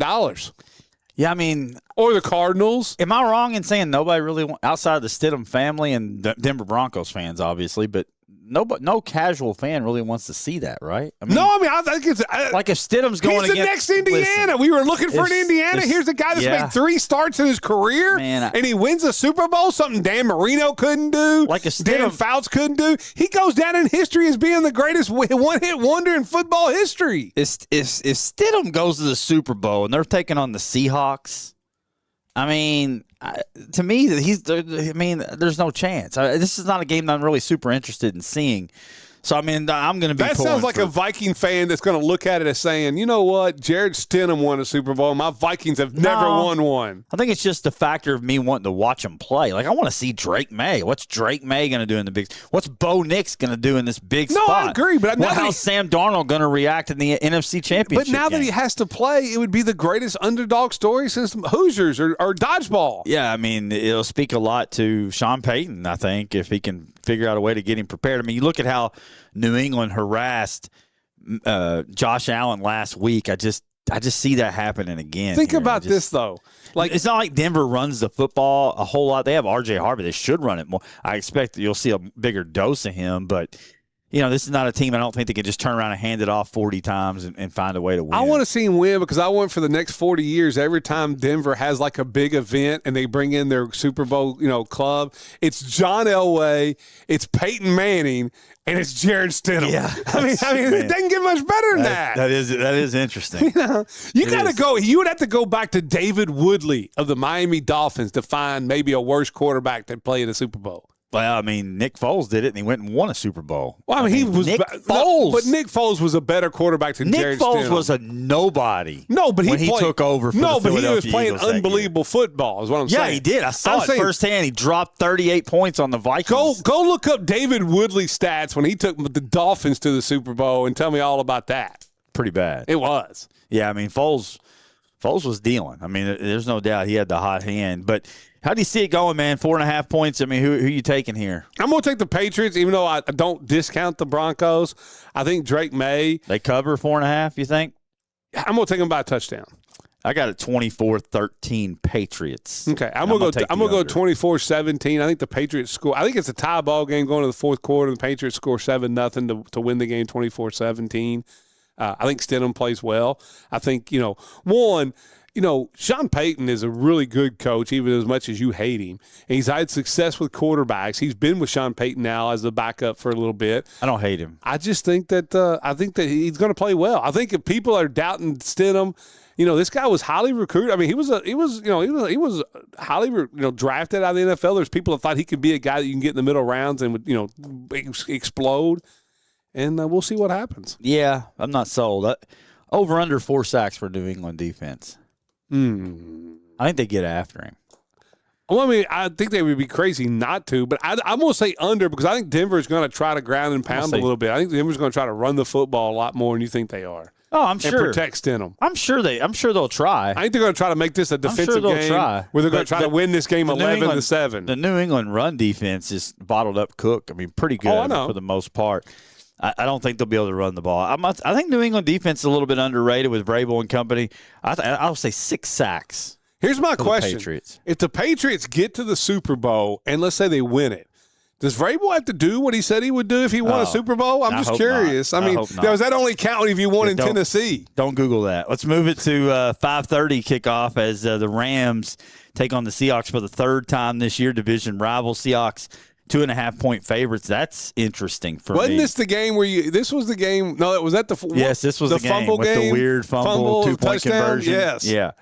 Yeah, I mean. Or the Cardinals. Am I wrong in saying nobody really, outside of the Stidham family and Denver Broncos fans, obviously, but no casual fan really wants to see that, right? I mean, I think it's like if Stidham's going against next Indiana. We were looking for an Indiana. Here's a guy that's made 3 starts in his career, and he wins a Super Bowl. Something Dan Marino couldn't do, like if Dan Fouts couldn't do. He goes down in history as being the greatest one-hit wonder in football history. If Stidham goes to the Super Bowl and they're taking on the Seahawks, I mean, to me, there's no chance. This is not a game that I'm really super interested in seeing. So, I mean, I'm going to be. That sounds like a Viking fan that's going to look at it as saying, you know what, Jared Stidham won a Super Bowl. My Vikings have never won one. I think it's just the factor of me wanting to watch him play. Like, I want to see Drake May. What's Drake May going to do in the big? What's Bo Nix going to do in this big spot? No, I agree. But how's Sam Darnold going to react in the NFC Championship? But now that he has to play, it would be the greatest underdog story since Hoosiers or Dodgeball. Yeah, I mean, it'll speak a lot to Sean Payton, I think, if he can figure out a way to get him prepared. I mean, you look at how New England harassed Josh Allen last week. I just see that happening again. Think about this, though. Like, it's not like Denver runs the football a whole lot. They have R.J. Harvey. They should run it more. I expect that you'll see a bigger dose of him, but this is not a team I don't think they can just turn around and hand it off 40 times and find a way to win. I want to see him win because I want for the next 40 years, every time Denver has like a big event and they bring in their Super Bowl, club, it's John Elway, it's Peyton Manning, and it's Jared Stidham. Yeah, I mean, it doesn't get much better than that. That is interesting. You got to go. You would have to go back to David Woodley of the Miami Dolphins to find maybe a worse quarterback that played in a Super Bowl. Well, I mean, Nick Foles did it, and he went and won a Super Bowl. Well, I mean, he was Nick Foles. No, but Nick Foles was a better quarterback than Jared Stidham. Nick Foles was a nobody. No, but he took over for the but he was Philadelphia playing Eagles unbelievable football is what I'm saying. Yeah, he did. I saw it firsthand. He dropped 38 points on the Vikings. Go look up David Woodley's stats when he took the Dolphins to the Super Bowl and tell me all about that. Pretty bad. It was. Yeah, I mean, Foles was dealing. I mean, there's no doubt he had the hot hand, but how do you see it going, man? 4.5 points. I mean, who you taking here? I'm going to take the Patriots, even though I don't discount the Broncos. I think Drake May. They cover 4.5, you think? I'm going to take them by a touchdown. I got it 24-13 Patriots. Okay, I'm going to go 24-17. I think the Patriots score. I think it's a tie ball game going to the fourth quarter. The Patriots score 7-0 to win the game 24-17. I think Stidham plays well. I think, Sean Payton is a really good coach, even as much as you hate him. And he's had success with quarterbacks. He's been with Sean Payton now as the backup for a little bit. I don't hate him. I just think that he's going to play well. I think if people are doubting Stidham, this guy was highly recruited. I mean, he was highly drafted out of the NFL. There's people that thought he could be a guy that you can get in the middle rounds and would explode. And we'll see what happens. Yeah, I'm not sold. Over under 4 sacks for New England defense. I think they get after him. Well, I mean, I think they would be crazy not to, but I'm going to say under because I think Denver is going to try to ground and pound a little bit. I think Denver's going to try to run the football a lot more than you think they are. Oh, I'm sure. And protect Stidham. I'm sure they'll try. I think they're going to try to make this a defensive game where they're going to try to win this game 11-7. The New England run defense is bottled up cook. I mean, pretty good for the most part. I don't think they'll be able to run the ball. I think New England defense is a little bit underrated with Vrabel and company. I'll say 6 sacks. Here's my question. Patriots. If the Patriots get to the Super Bowl and let's say they win it, does Vrabel have to do what he said he would do if he won a Super Bowl? I'm just curious. Not. I mean, does that only count if you won in Tennessee? Don't Google that. Let's move it to 5:30 kickoff as the Rams take on the Seahawks for the third time this year. Division rival Seahawks. 2.5-point favorites. That's interesting for me. Wasn't this the game where this was the game? No, was that the Yes, this was the game fumble with game? The weird fumble 2-point conversion. Yes. Yeah.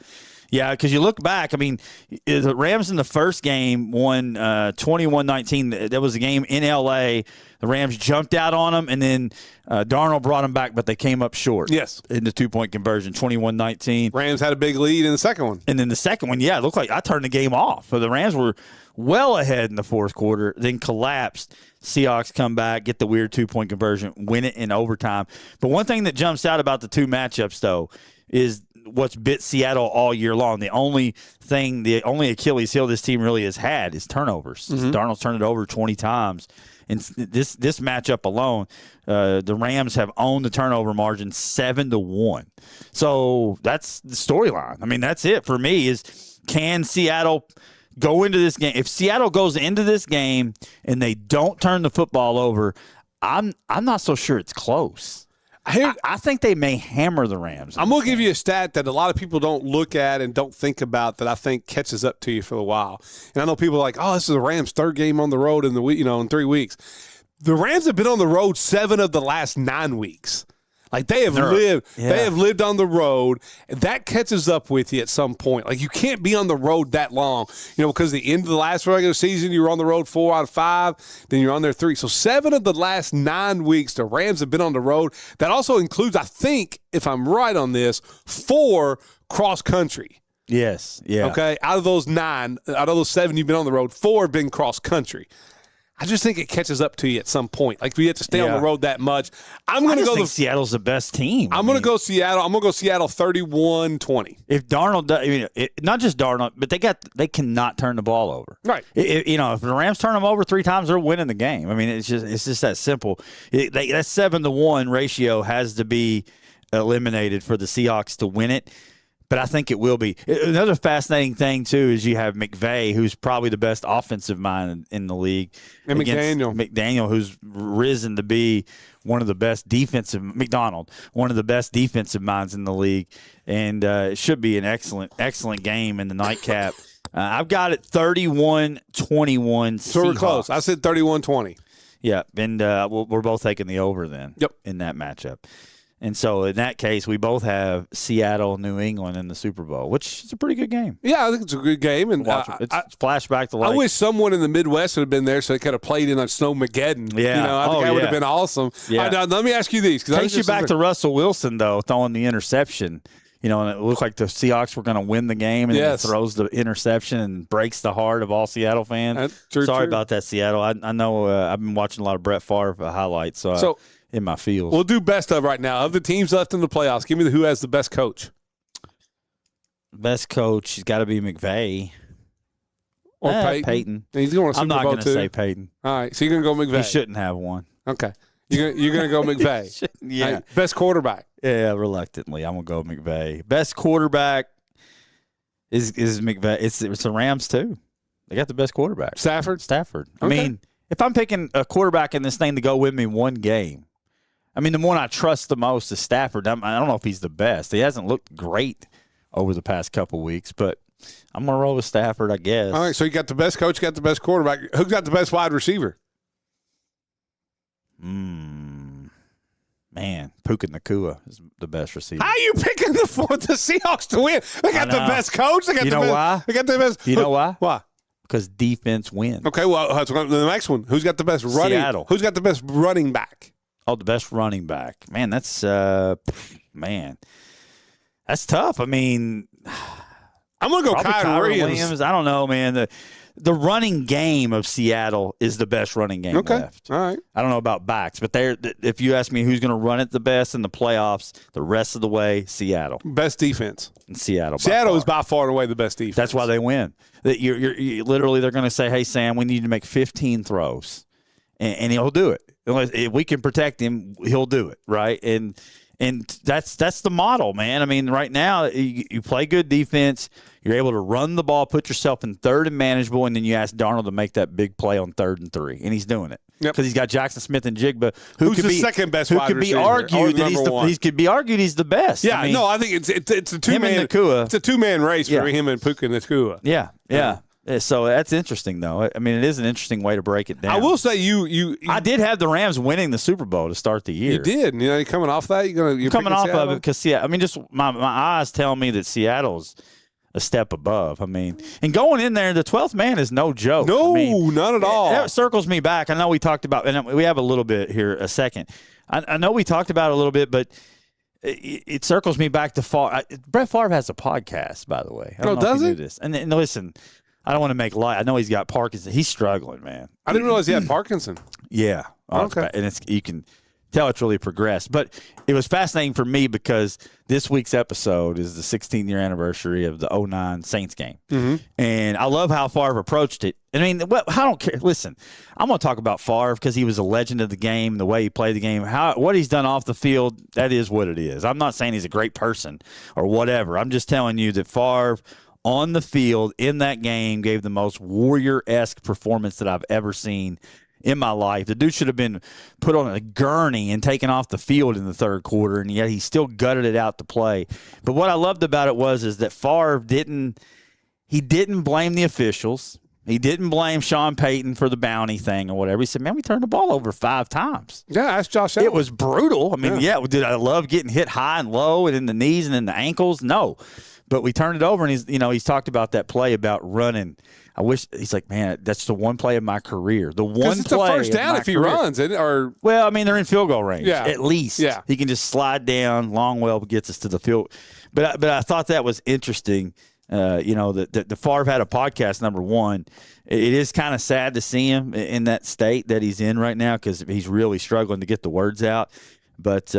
Yeah, because you look back, I mean, the Rams in the first game won 21-19. That was a game in L.A. The Rams jumped out on them, and then Darnold brought them back, but they came up short. Yes. In the 2-point conversion, 21-19. Rams had a big lead in the second one. And then the second one, it looked like I turned the game off. So the Rams were well ahead in the fourth quarter, then collapsed. Seahawks come back, get the weird 2-point conversion, win it in overtime. But one thing that jumps out about the two matchups, though, is what's bit Seattle all year long. The only Achilles heel this team really has had is turnovers. Mm-hmm. Darnold's turned it over 20 times. And this matchup alone, the Rams have owned the turnover margin 7-1. So that's the storyline. I mean, that's it for me is can Seattle go into this game? If Seattle goes into this game and they don't turn the football over, I'm not so sure it's close. I think they may hammer the Rams. I'm going to give you a stat that a lot of people don't look at and don't think about that I think catches up to you for a while. And I know people are like, oh, this is the Rams' third game on the road in in 3 weeks. The Rams have been on the road 7 of the last 9 weeks. Like they have lived on the road, and that catches up with you at some point. Like you can't be on the road that long, because the end of the last regular season you were on the road 4 out of 5, then you're on there 3. So 7 of the last 9 weeks the Rams have been on the road. That also includes, I think, if I'm right on this, 4 cross country. Yes, yeah. Okay, out of those 7 you've been on the road, 4 have been cross country. I just think it catches up to you at some point. Like, we have to stay on the road that much. I'm going to go. Seattle's the best team. I'm going to go Seattle. I'm going to go Seattle 31-20. If Darnold, not just Darnold, but they cannot turn the ball over. Right. If the Rams turn them over 3 times, they're winning the game. I mean, it's just that simple. That 7-1 ratio has to be eliminated for the Seahawks to win it. But I think it will be. Another fascinating thing, too, is you have McVay, who's probably the best offensive mind in the league. And McDaniel, who's risen to be one of the best defensive – one of the best defensive minds in the league. And it should be an excellent game in the nightcap. I've got it 31-21 Seahawks. So we're close. I said 31-20. Yeah, and we're both taking the over then in that matchup. And so, in that case, we both have Seattle, New England in the Super Bowl, which is a pretty good game. Yeah, I think it's a good game. And it's flashback to I wish someone in the Midwest would have been there so they could have played in a Snowmageddon. Yeah. I think that would have been awesome. Yeah. Now, let me ask you these. Takes you back to Russell Wilson, though, throwing the interception. And it looked like the Seahawks were going to win the game, and then he throws the interception and breaks the heart of all Seattle fans. Sorry about that, Seattle. I know I've been watching a lot of Brett Favre highlights, so in my feels. We'll do best of right now. Of the teams left in the playoffs, give me who has the best coach. Best coach has got to be McVay. Or Peyton. He's going to I'm not going to say Peyton. All right, so you're going to go McVay. He shouldn't have one. Okay. You're going to go McVay. Yeah. Right. Best quarterback. Yeah, reluctantly. I'm going to go McVay. Best quarterback is McVay. It's the Rams, too. They got the best quarterback. Stafford. I mean, if I'm picking a quarterback in this thing to go with me one game, I mean, the one I trust the most is Stafford. I don't know if he's the best. He hasn't looked great over the past couple weeks, but I'm going to roll with Stafford, I guess. All right, so you got the best coach, you got the best quarterback. Who got the best wide receiver? Man, Puka Nacua is the best receiver. How are you picking the Seahawks to win? They got the best coach. They got the best. Why? They got the best. You know why? Why? Because defense wins. Okay, well, the next one. Who's got the best running? Seattle. Who's got the best running back? Oh, the best running back. Man, that's that's tough. I mean, I'm going to go Kyrie Williams. I don't know, man. The running game of Seattle is the best running game left. All right. I don't know about backs, but if you ask me who's going to run it the best in the playoffs the rest of the way, Seattle. Best defense. In Seattle. Seattle is by far and away the best defense. That's why they win. You're literally, they're going to say, hey, Sam, we need to make 15 throws. And he'll do it. If we can protect him, he'll do it, right? And that's the model, man. I mean, right now, you play good defense. You're able to run the ball, put yourself in third and manageable, and then you ask Darnold to make that big play on 3rd and 3, and he's doing it because he's got Jackson Smith and Jigba, who's the second best wide receiver. He could be argued he's the best. Yeah, I think it's a two-man. It's a two-man race for him and Puka Nacua. Yeah. So that's interesting, though. I mean, it is an interesting way to break it down. I will say I did have the Rams winning the Super Bowl to start the year. You did. You're coming off that. You're coming off Seattle? of it because I mean, just my eyes tell me that Seattle's a step above. I mean, and going in there, the 12th man is no joke. No, not at all. That circles me back. I know we talked about, and we have a little bit here, a second. I know we talked about it a little bit, but it circles me back to Favre. Brett Favre has a podcast, by the way. I don't know does if you he? knew this. And listen, I don't want to make light. I know he's got Parkinson. He's struggling, man. I didn't realize he had Parkinson. Yeah. Okay. And you can tell it's really progressed. But it was fascinating for me because this week's episode is the 16th-year anniversary of the 2009 Saints game. Mm-hmm. And I love how Favre approached it. I mean, I don't care. Listen, I'm going to talk about Favre because he was a legend of the game, the way he played the game. What he's done off the field, that is what it is. I'm not saying he's a great person or whatever. I'm just telling you that Favre on the field in that game gave the most warrior-esque performance that I've ever seen in my life. The dude should have been put on a gurney and taken off the field in the third quarter, and yet he still gutted it out to play. But what I loved about it is that Favre didn't blame the officials. He didn't blame Sean Payton for the bounty thing or whatever. He said, man, we turned the ball over 5 times. Yeah, that's Josh Allen. It was brutal. I mean, did I love getting hit high and low and in the knees and in the ankles? No. But we turned it over, and he's talked about that play about running. I wish he's like, man, that's the one play of my career. The one it's play a first down if he runs, or well, I mean they're in field goal range. Yeah. At least. Yeah. He can just slide down. Longwell gets us to the field. But I thought that was interesting The Favre had a podcast, number one. It is kind of sad to see him in that state that he's in right now because he's really struggling to get the words out. But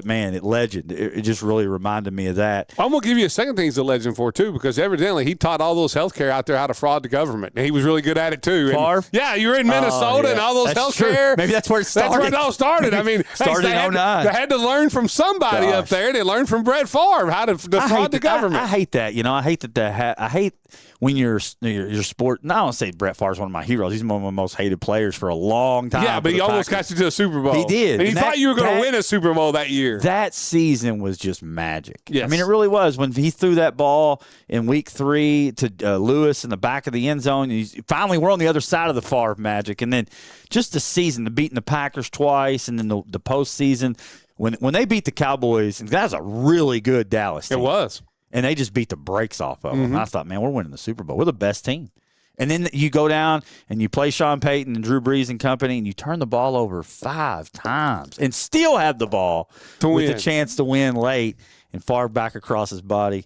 man, legend. It just really reminded me of that. I'm going to give you a second thing he's a legend for, too, because evidently he taught all those healthcare out there how to fraud the government. And he was really good at it, too. Favre? Yeah, you were in Minnesota and all those healthcare. Maybe that's where it started. That's where it all started. I mean, started in 09. They had to learn from somebody up there. They learned from Brett Favre how to defraud the government. I hate that. I hate that. I hate when your sport. I don't say Brett Favre's one of my heroes. He's one of my most hated players for a long time. Yeah, but he almost got you to a Super Bowl. He did. And he thought you were going to win a Super Bowl that year. That season was just magic. Yes. I mean, it really was. When he threw that ball in week 3 to Lewis in the back of the end zone, finally we're on the other side of the Favre magic. And then just the season, the beating the Packers twice, and then the postseason. When they beat the Cowboys, that was a really good Dallas team. It was. And they just beat the brakes off of them. I thought, man, we're winning the Super Bowl. We're the best team. And then you go down and you play Sean Payton and Drew Brees and company, and you turn the ball over 5 times and still have the ball with the chance to win late and Favre back across his body.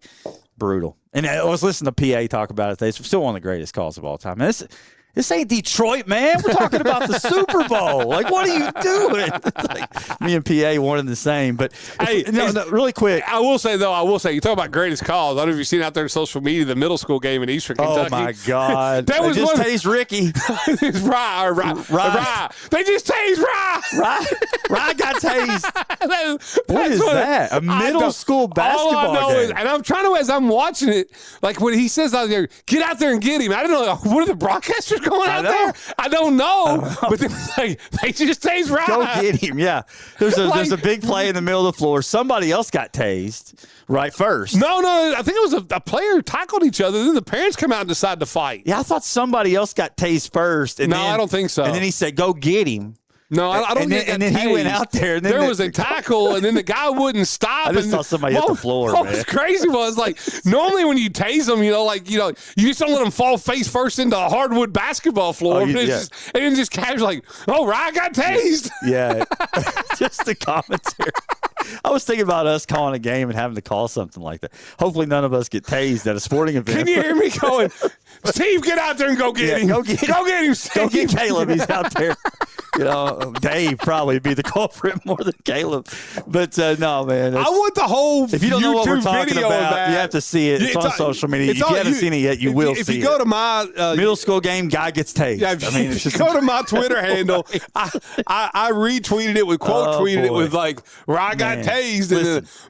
Brutal. And I was listening to PA talk about it today. It's still one of the greatest calls of all time. And this ain't Detroit, man. We're talking about the Super Bowl. Like, what are you doing? Like, me and PA wanted the same. But, hey, really quick. I will say, you talk about greatest calls. I don't know if you've seen out there on social media the middle school game in Eastern Kentucky. Oh, my God. That was just tased Ricky. It's Rye. They just tased Rye. Rye got tased. What is that? A middle school basketball game. And I'm trying to, as I'm watching it, like when he says out there, get out there and get him. I don't know. What are the broadcasters going out there? I don't know. But they just tased Rye. Go get him. Yeah. There's a big play in the middle of the floor. Somebody else got tased right first. No. I think it was a player who tackled each other. Then the parents come out and decide to fight. Yeah, I thought somebody else got tased first. And I don't think so. And then he said, go get him. No, I don't think and then he went out there. And then there was a tackle, and then the guy wouldn't stop. I just saw somebody hit the floor, man. What was crazy was, like, normally when you tase them, you just don't let them fall face first into a hardwood basketball floor. And then just casually like, oh, Ryan got tased. Yeah. Just the commentary. I was thinking about us calling a game and having to call something like that. Hopefully none of us get tased at a sporting event. Can you hear me going, Steve, get out there and go get him. Go get him, Steve. Go get Caleb. He's out there. Dave probably would be the culprit more than Caleb. But no, man. I want the whole if you don't know what we're talking about, you have to see it. It's on social media. If you haven't seen it yet, you will see it. If you go to my middle school game, guy gets tased. Yeah, if you go to my Twitter handle, I retweeted it with tweeted it with like, where I got tased.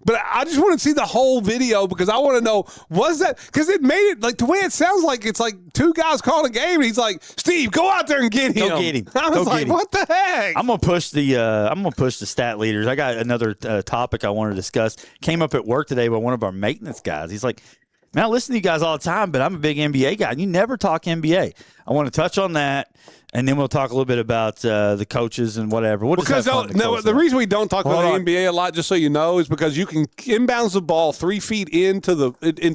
But I just want to see the whole video because I want to know, was that, because it made it like the way it sounds like it's like 2 guys calling a game and he's like, Steve, go out there and get him. Go get him. I was like, what the heck? I'm gonna push the stat leaders. I got another topic I want to discuss. Came up at work today by one of our maintenance guys. He's like, man, I listen to you guys all the time, but I'm a big NBA guy. You never talk NBA. I want to touch on that, and then we'll talk a little bit about the coaches and whatever. The reason we don't talk about the NBA a lot, just so you know, is because you can inbounds the ball 3 feet into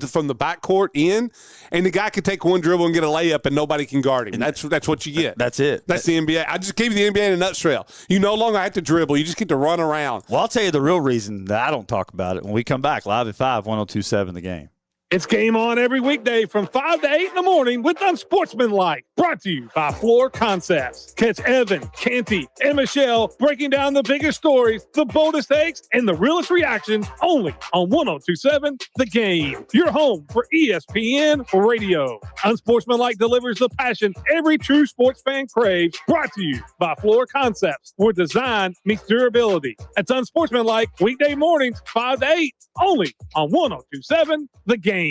from the backcourt in, and the guy can take one dribble and get a layup, and nobody can guard him. That's what you get. That's it. That's the NBA. I just gave you the NBA in a nutshell. You no longer have to dribble. You just get to run around. Well, I'll tell you the real reason that I don't talk about it when we come back live at 5, 102.7 The Game. It's Game On every weekday from 5 to 8 in the morning with Unsportsmanlike. Brought to you by Floor Concepts. Catch Evan, Canty, and Michelle breaking down the biggest stories, the boldest takes, and the realest reactions only on 102.7 The Game. Your home for ESPN Radio. Unsportsmanlike delivers the passion every true sports fan craves. Brought to you by Floor Concepts, where design meets durability. That's Unsportsmanlike weekday mornings 5 to 8 only on 102.7 The Game.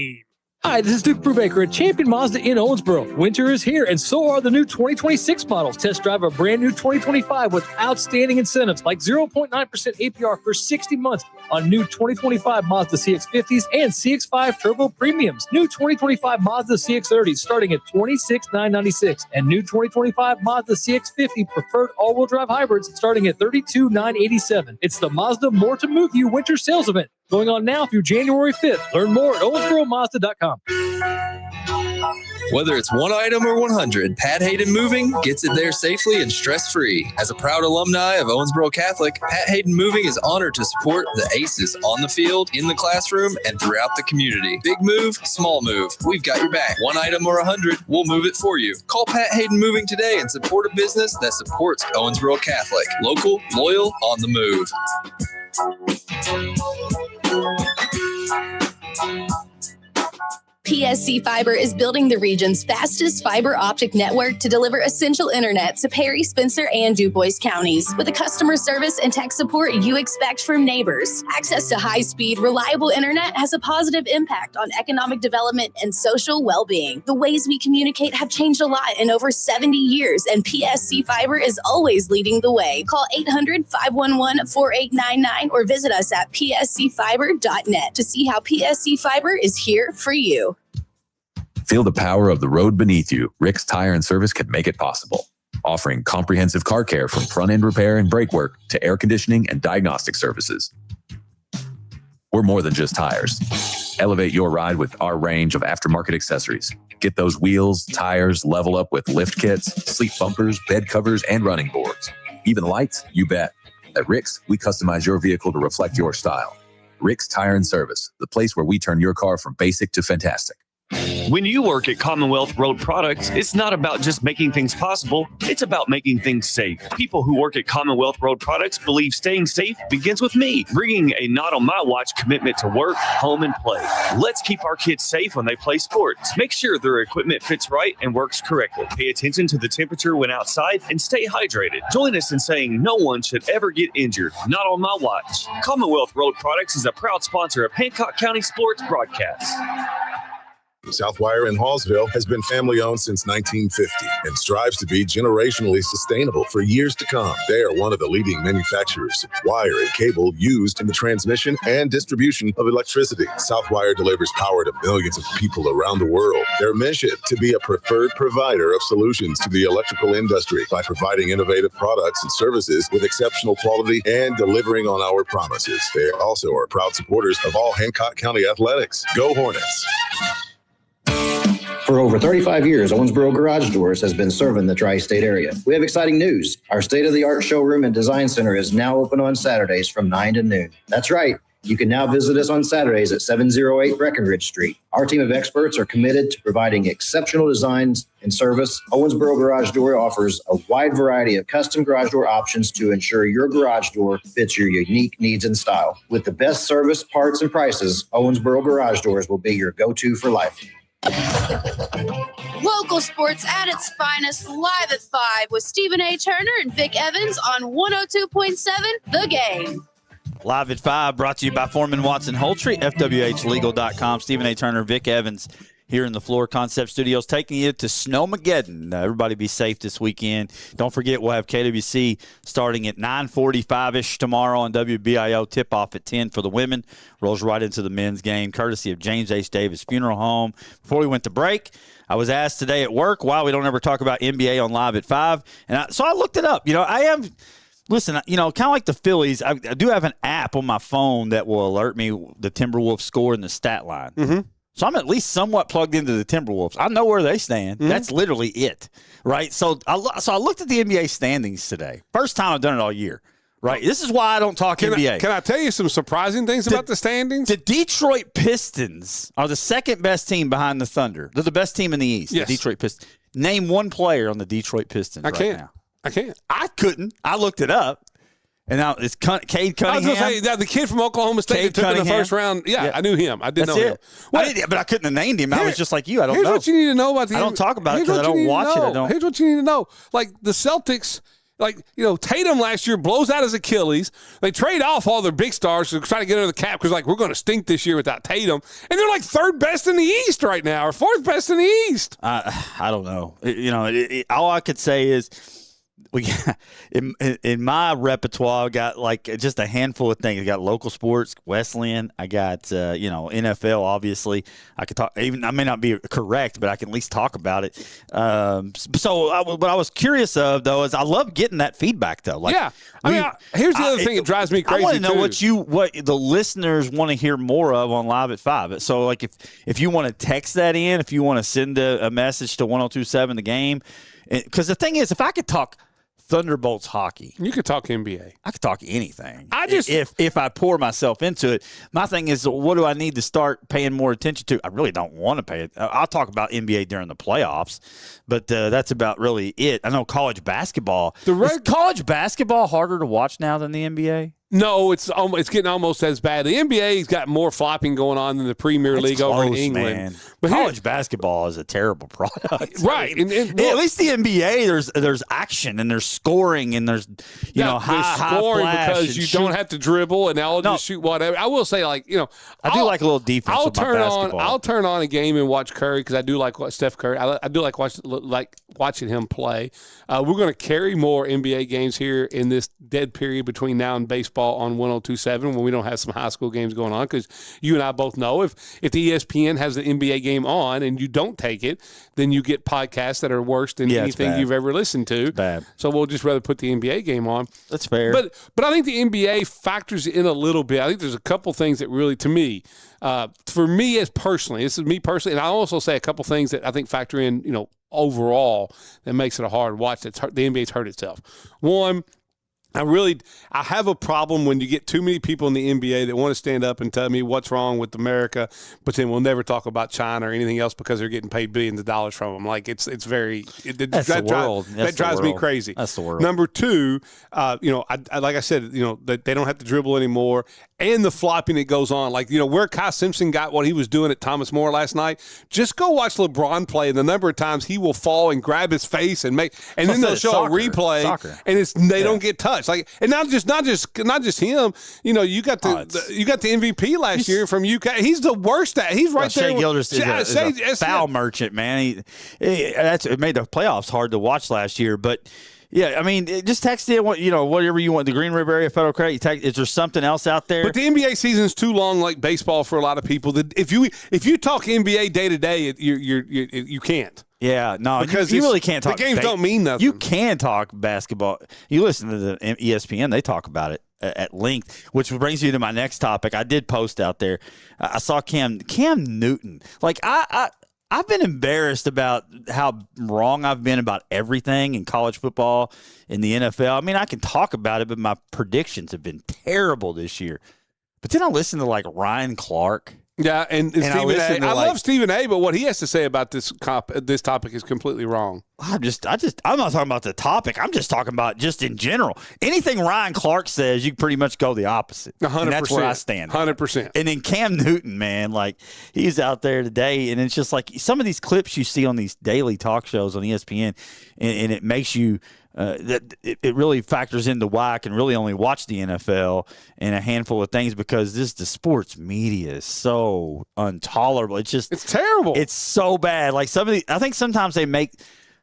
Hi, this is Duke Brubaker at Champion Mazda in Owensboro. Winter is here, and so are the new 2026 models. Test drive a brand new 2025 with outstanding incentives like 0.9% APR for 60 months on new 2025 Mazda CX-50s and CX-5 Turbo Premiums. New 2025 Mazda CX-30s starting at $26,996, and new 2025 Mazda CX-50 preferred all-wheel drive hybrids starting at $32,987. It's the Mazda More to Move You Winter Sales Event going on now through January 5th. Learn more at OwensboroMazda.com. Whether it's one item or 100, Pat Hayden Moving gets it there safely and stress-free. As a proud alumni of Owensboro Catholic, Pat Hayden Moving is honored to support the ACEs on the field, in the classroom, and throughout the community. Big move, small move. We've got your back. One item or 100, we'll move it for you. Call Pat Hayden Moving today and support a business that supports Owensboro Catholic. Local, loyal, on the move. PSC Fiber is building the region's fastest fiber optic network to deliver essential internet to Perry, Spencer, and DuBois counties. With the customer service and tech support you expect from neighbors, access to high-speed, reliable internet has a positive impact on economic development and social well-being. The ways we communicate have changed a lot in over 70 years, and PSC Fiber is always leading the way. Call 800-511-4899 or visit us at pscfiber.net to see how PSC Fiber is here for you. Feel the power of the road beneath you. Rick's Tire and Service can make it possible. Offering comprehensive car care from front-end repair and brake work to air conditioning and diagnostic services. We're more than just tires. Elevate your ride with our range of aftermarket accessories. Get those wheels, tires, level up with lift kits, sleep bumpers, bed covers, and running boards. Even lights, you bet. At Rick's, we customize your vehicle to reflect your style. Rick's Tire and Service, the place where we turn your car from basic to fantastic. When you work at Commonwealth Road Products, it's not about just making things possible, it's about making things safe. People who work at Commonwealth Road Products believe staying safe begins with me, bringing a not on my watch commitment to work, home, and play. Let's keep our kids safe when they play sports. Make sure their equipment fits right and works correctly. Pay attention to the temperature when outside and stay hydrated. Join us in saying no one should ever get injured, not on my watch. Commonwealth Road Products is a proud sponsor of Hancock County Sports Broadcasts. Southwire in Hallsville has been family-owned since 1950 and strives to be generationally sustainable for years to come. They are one of the leading manufacturers of wire and cable used in the transmission and distribution of electricity. Southwire delivers power to millions of people around the world. Their mission to be a preferred provider of solutions to the electrical industry by providing innovative products and services with exceptional quality and delivering on our promises. They also are proud supporters of all Hancock County athletics. Go Hornets! For over 35 years, Owensboro Garage Doors has been serving the tri-state area. We have exciting news. Our state-of-the-art showroom and design center is now open on Saturdays from 9 to noon. That's right. You can now visit us on Saturdays at 708 Breckenridge Street. Our team of experts are committed to providing exceptional designs and service. Owensboro Garage Door offers a wide variety of custom garage door options to ensure your garage door fits your unique needs and style. With the best service, parts, and prices, Owensboro Garage Doors will be your go-to for life. Local sports at its finest, live at 5 with Stephen A. Turner and Vic Evans on 102.7 The Game. Live at 5, brought to you by Foreman Watson Holtry, FWHlegal.com. Stephen A. Turner, Vic Evans here in the Floor Concept Studios, taking you to Snowmageddon. Everybody be safe this weekend. Don't forget, we'll have KWC starting at 9:45-ish tomorrow on WBIO. Tip-off at 10 for the women. Rolls right into the men's game, courtesy of James H. Davis Funeral Home. Before we went to break, I was asked today at work why we don't ever talk about NBA on Live at 5. So I looked it up. Listen, kind of like the Phillies, I do have an app on my phone that will alert me the Timberwolves score and the stat line. Mm-hmm. So I'm at least somewhat plugged into the Timberwolves. I know where they stand. Mm-hmm. That's literally it, right? So I looked at the NBA standings today. First time I've done it all year, right? This is why I don't talk NBA. Can I tell you some surprising things about the standings? The Detroit Pistons are the second-best team behind the Thunder. They're the best team in the East, yes. The Detroit Pistons. Name one player on the Detroit Pistons now. I can't. I couldn't. I looked it up. And now it's Cade Cunningham. I was going to say, the kid from Oklahoma State that took in the first round. Yeah, I knew him. I did know him. But I couldn't have named him. I was just like you. I don't know. Here's what you need to know about the I don't talk about it because I don't watch it. Here's what you need to know. Like, the Celtics, Tatum last year blows out his Achilles. They trade off all their big stars to try to get under the cap because, we're going to stink this year without Tatum. And they're third best in the East right now, or fourth best in the East. I don't know. All I could say is we got, in my repertoire, I got like just a handful of things. I got local sports, Wesleyan. I got NFL. Obviously, I could talk. Even I may not be correct, but I can at least talk about it. What I was curious of though is I love getting that feedback though. Like, yeah, here's the other thing that drives me crazy. I want to know too. what the listeners want to hear more of on Live at 5. So like if you want to text that in, if you want to send a message to 102.7 The Game, because the thing is, if I could talk Thunderbolts hockey, you could talk NBA. I could talk anything. I just if I pour myself into it. My thing is, what do I need to start paying more attention to? I really don't want to pay it. I'll talk about NBA during the playoffs, but that's about really it. I know college basketball. Is college basketball harder to watch now than the NBA? No, it's getting almost as bad. The NBA's got more flopping going on than the Premier League over in England. Man. But college basketball is a terrible product, right? I mean, at least the NBA, there's action and there's scoring and there's high scoring flash because you don't have to dribble and I'll just shoot whatever. I will say, I do like a little defense. I'll turn on a game and watch Curry because I do like Steph Curry. I do like watching him play. We're going to carry more NBA games here in this dead period between now and baseball on 102.7 when we don't have some high school games going on, because you and I both know if the ESPN has the NBA game on and you don't take it, then you get podcasts that are worse than anything you've ever listened to. Bad. So we'll just rather put the NBA game on. That's fair. But I think the NBA factors in a little bit. I think there's a couple things that really, to me, for me as personally, this is me personally, and I also say a couple things that I think factor in, overall that makes it a hard watch. The NBA's hurt itself. One, I have a problem when you get too many people in the NBA that want to stand up and tell me what's wrong with America, but then we'll never talk about China or anything else because they're getting paid billions of dollars from them. Like that drives me crazy. That's the world. Number two, like I said, that they don't have to dribble anymore, and the flopping that goes on. Like where Kai Simpson got what he was doing at Thomas More last night. Just go watch LeBron play, and the number of times he will fall and grab his face and then they'll show a replay, and they don't get touched. Like, and not just him. You got the MVP last year from UK. He's the worst at. He's right there. Shai Gilgeous is a foul merchant, man. It made the playoffs hard to watch last year, but. Yeah, I mean, just text in whatever you want. The Green River Area Federal Credit. Is there something else out there? But the NBA season's too long, like baseball, for a lot of people. If you talk NBA day to day, you can't. Yeah, no, because you really can't talk. The games don't mean nothing. You can talk basketball. You listen to the ESPN; they talk about it at length. Which brings you to my next topic. I did post out there. I saw Cam Newton. Like I've been embarrassed about how wrong I've been about everything in college football, in the NFL. I mean, I can talk about it, but my predictions have been terrible this year. But then I listen to like Ryan Clark. Yeah, and Stephen A. I love Stephen A., but what he has to say about this topic is completely wrong. I'm not talking about the topic. I'm just talking about just in general. Anything Ryan Clark says, you can pretty much go the opposite. 100%. And that's where I stand. 100%. And then Cam Newton, man, like he's out there today, and it's just like some of these clips you see on these daily talk shows on ESPN, and it makes you that it really factors into why I can really only watch the NFL and a handful of things, because the sports media is so intolerable. It's terrible. It's so bad. Like I think sometimes they make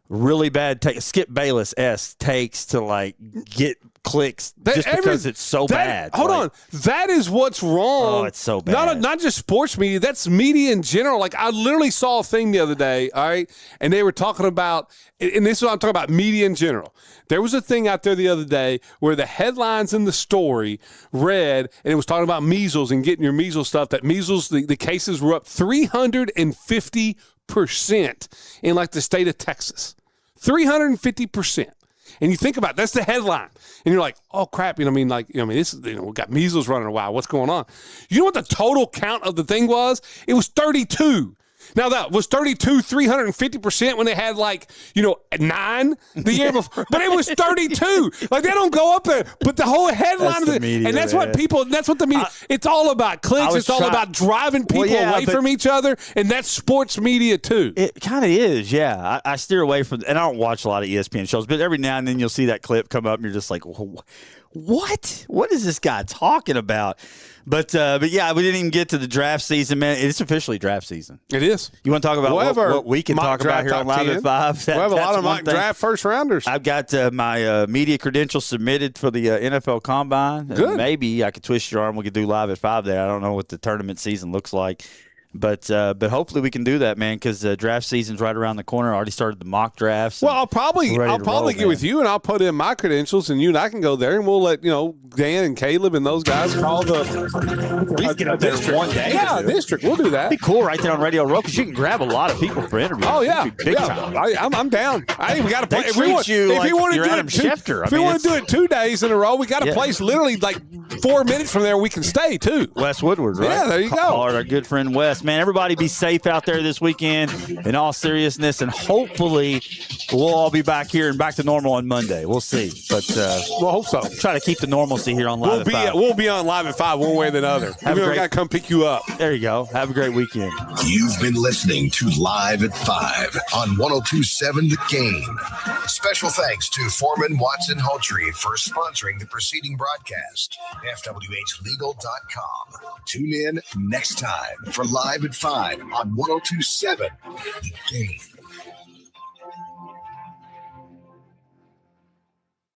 really bad Skip Bayless-esque takes to like get clicks because it's so bad. Hold on. That is what's wrong. Oh, it's so bad. Not just sports media. That's media in general. Like I literally saw a thing the other day, all right? And they were talking about, and this is what I'm talking about, media in general. There was a thing out there the other day where the headlines in the story read, and it was talking about measles and getting your measles stuff, that measles, the cases were up 350% in like the state of Texas. 350%. And you think about it, that's the headline, and you're like, "Oh crap!" This is, we got measles running a while. What's going on? You know what the total count of the thing was? It was 32. Now that was 32, 350% when they had 9 the year before, but it was 32. Like they don't go up there, but the whole headline of the media, and that's what the media. It's all about clicks. It's all about driving people away from each other, and that's sports media too. It kind of is, yeah. I steer away from, and I don't watch a lot of ESPN shows, but every now and then you'll see that clip come up, and you're just like, What? What is this guy talking about? But yeah, we didn't even get to the draft season, man. It's officially draft season. It is. You want to talk about what we can talk about here on Live at 5? We have a lot of mock draft first rounders. I've got my media credentials submitted for the NFL Combine. Good. Maybe I could twist your arm. We could do Live at 5 there. I don't know what the tournament season looks like. But hopefully we can do that, man, because draft season's right around the corner. I already started the mock drafts. Well, I'll probably get with you, and I'll put in my credentials, and you and I can go there, and we'll let Dan and Caleb and those guys call the get up there one day. Yeah, district. We'll do that. It'd be cool right there on Radio Row because you can grab a lot of people for interviews. Oh yeah, big time. I'm down. I even got a place. If we want to do it 2 days in a row, we got a place literally like 4 minutes from there we can stay too. Wes Woodward, right? Yeah, there you go. Our good friend Wes. Man, everybody be safe out there this weekend in all seriousness, and hopefully we'll all be back here and back to normal on Monday. We'll see. But we'll hope so. Try to keep the normalcy here on Live at 5. We'll be on Live at 5 one way or the other. We've got to come pick you up. There you go. Have a great weekend. You've been listening to Live at 5 on 102.7 The Game. Special thanks to Foreman Watson Hultree for sponsoring the preceding broadcast. FWHlegal.com. Tune in next time for Live at 5 on 102.7 The Game.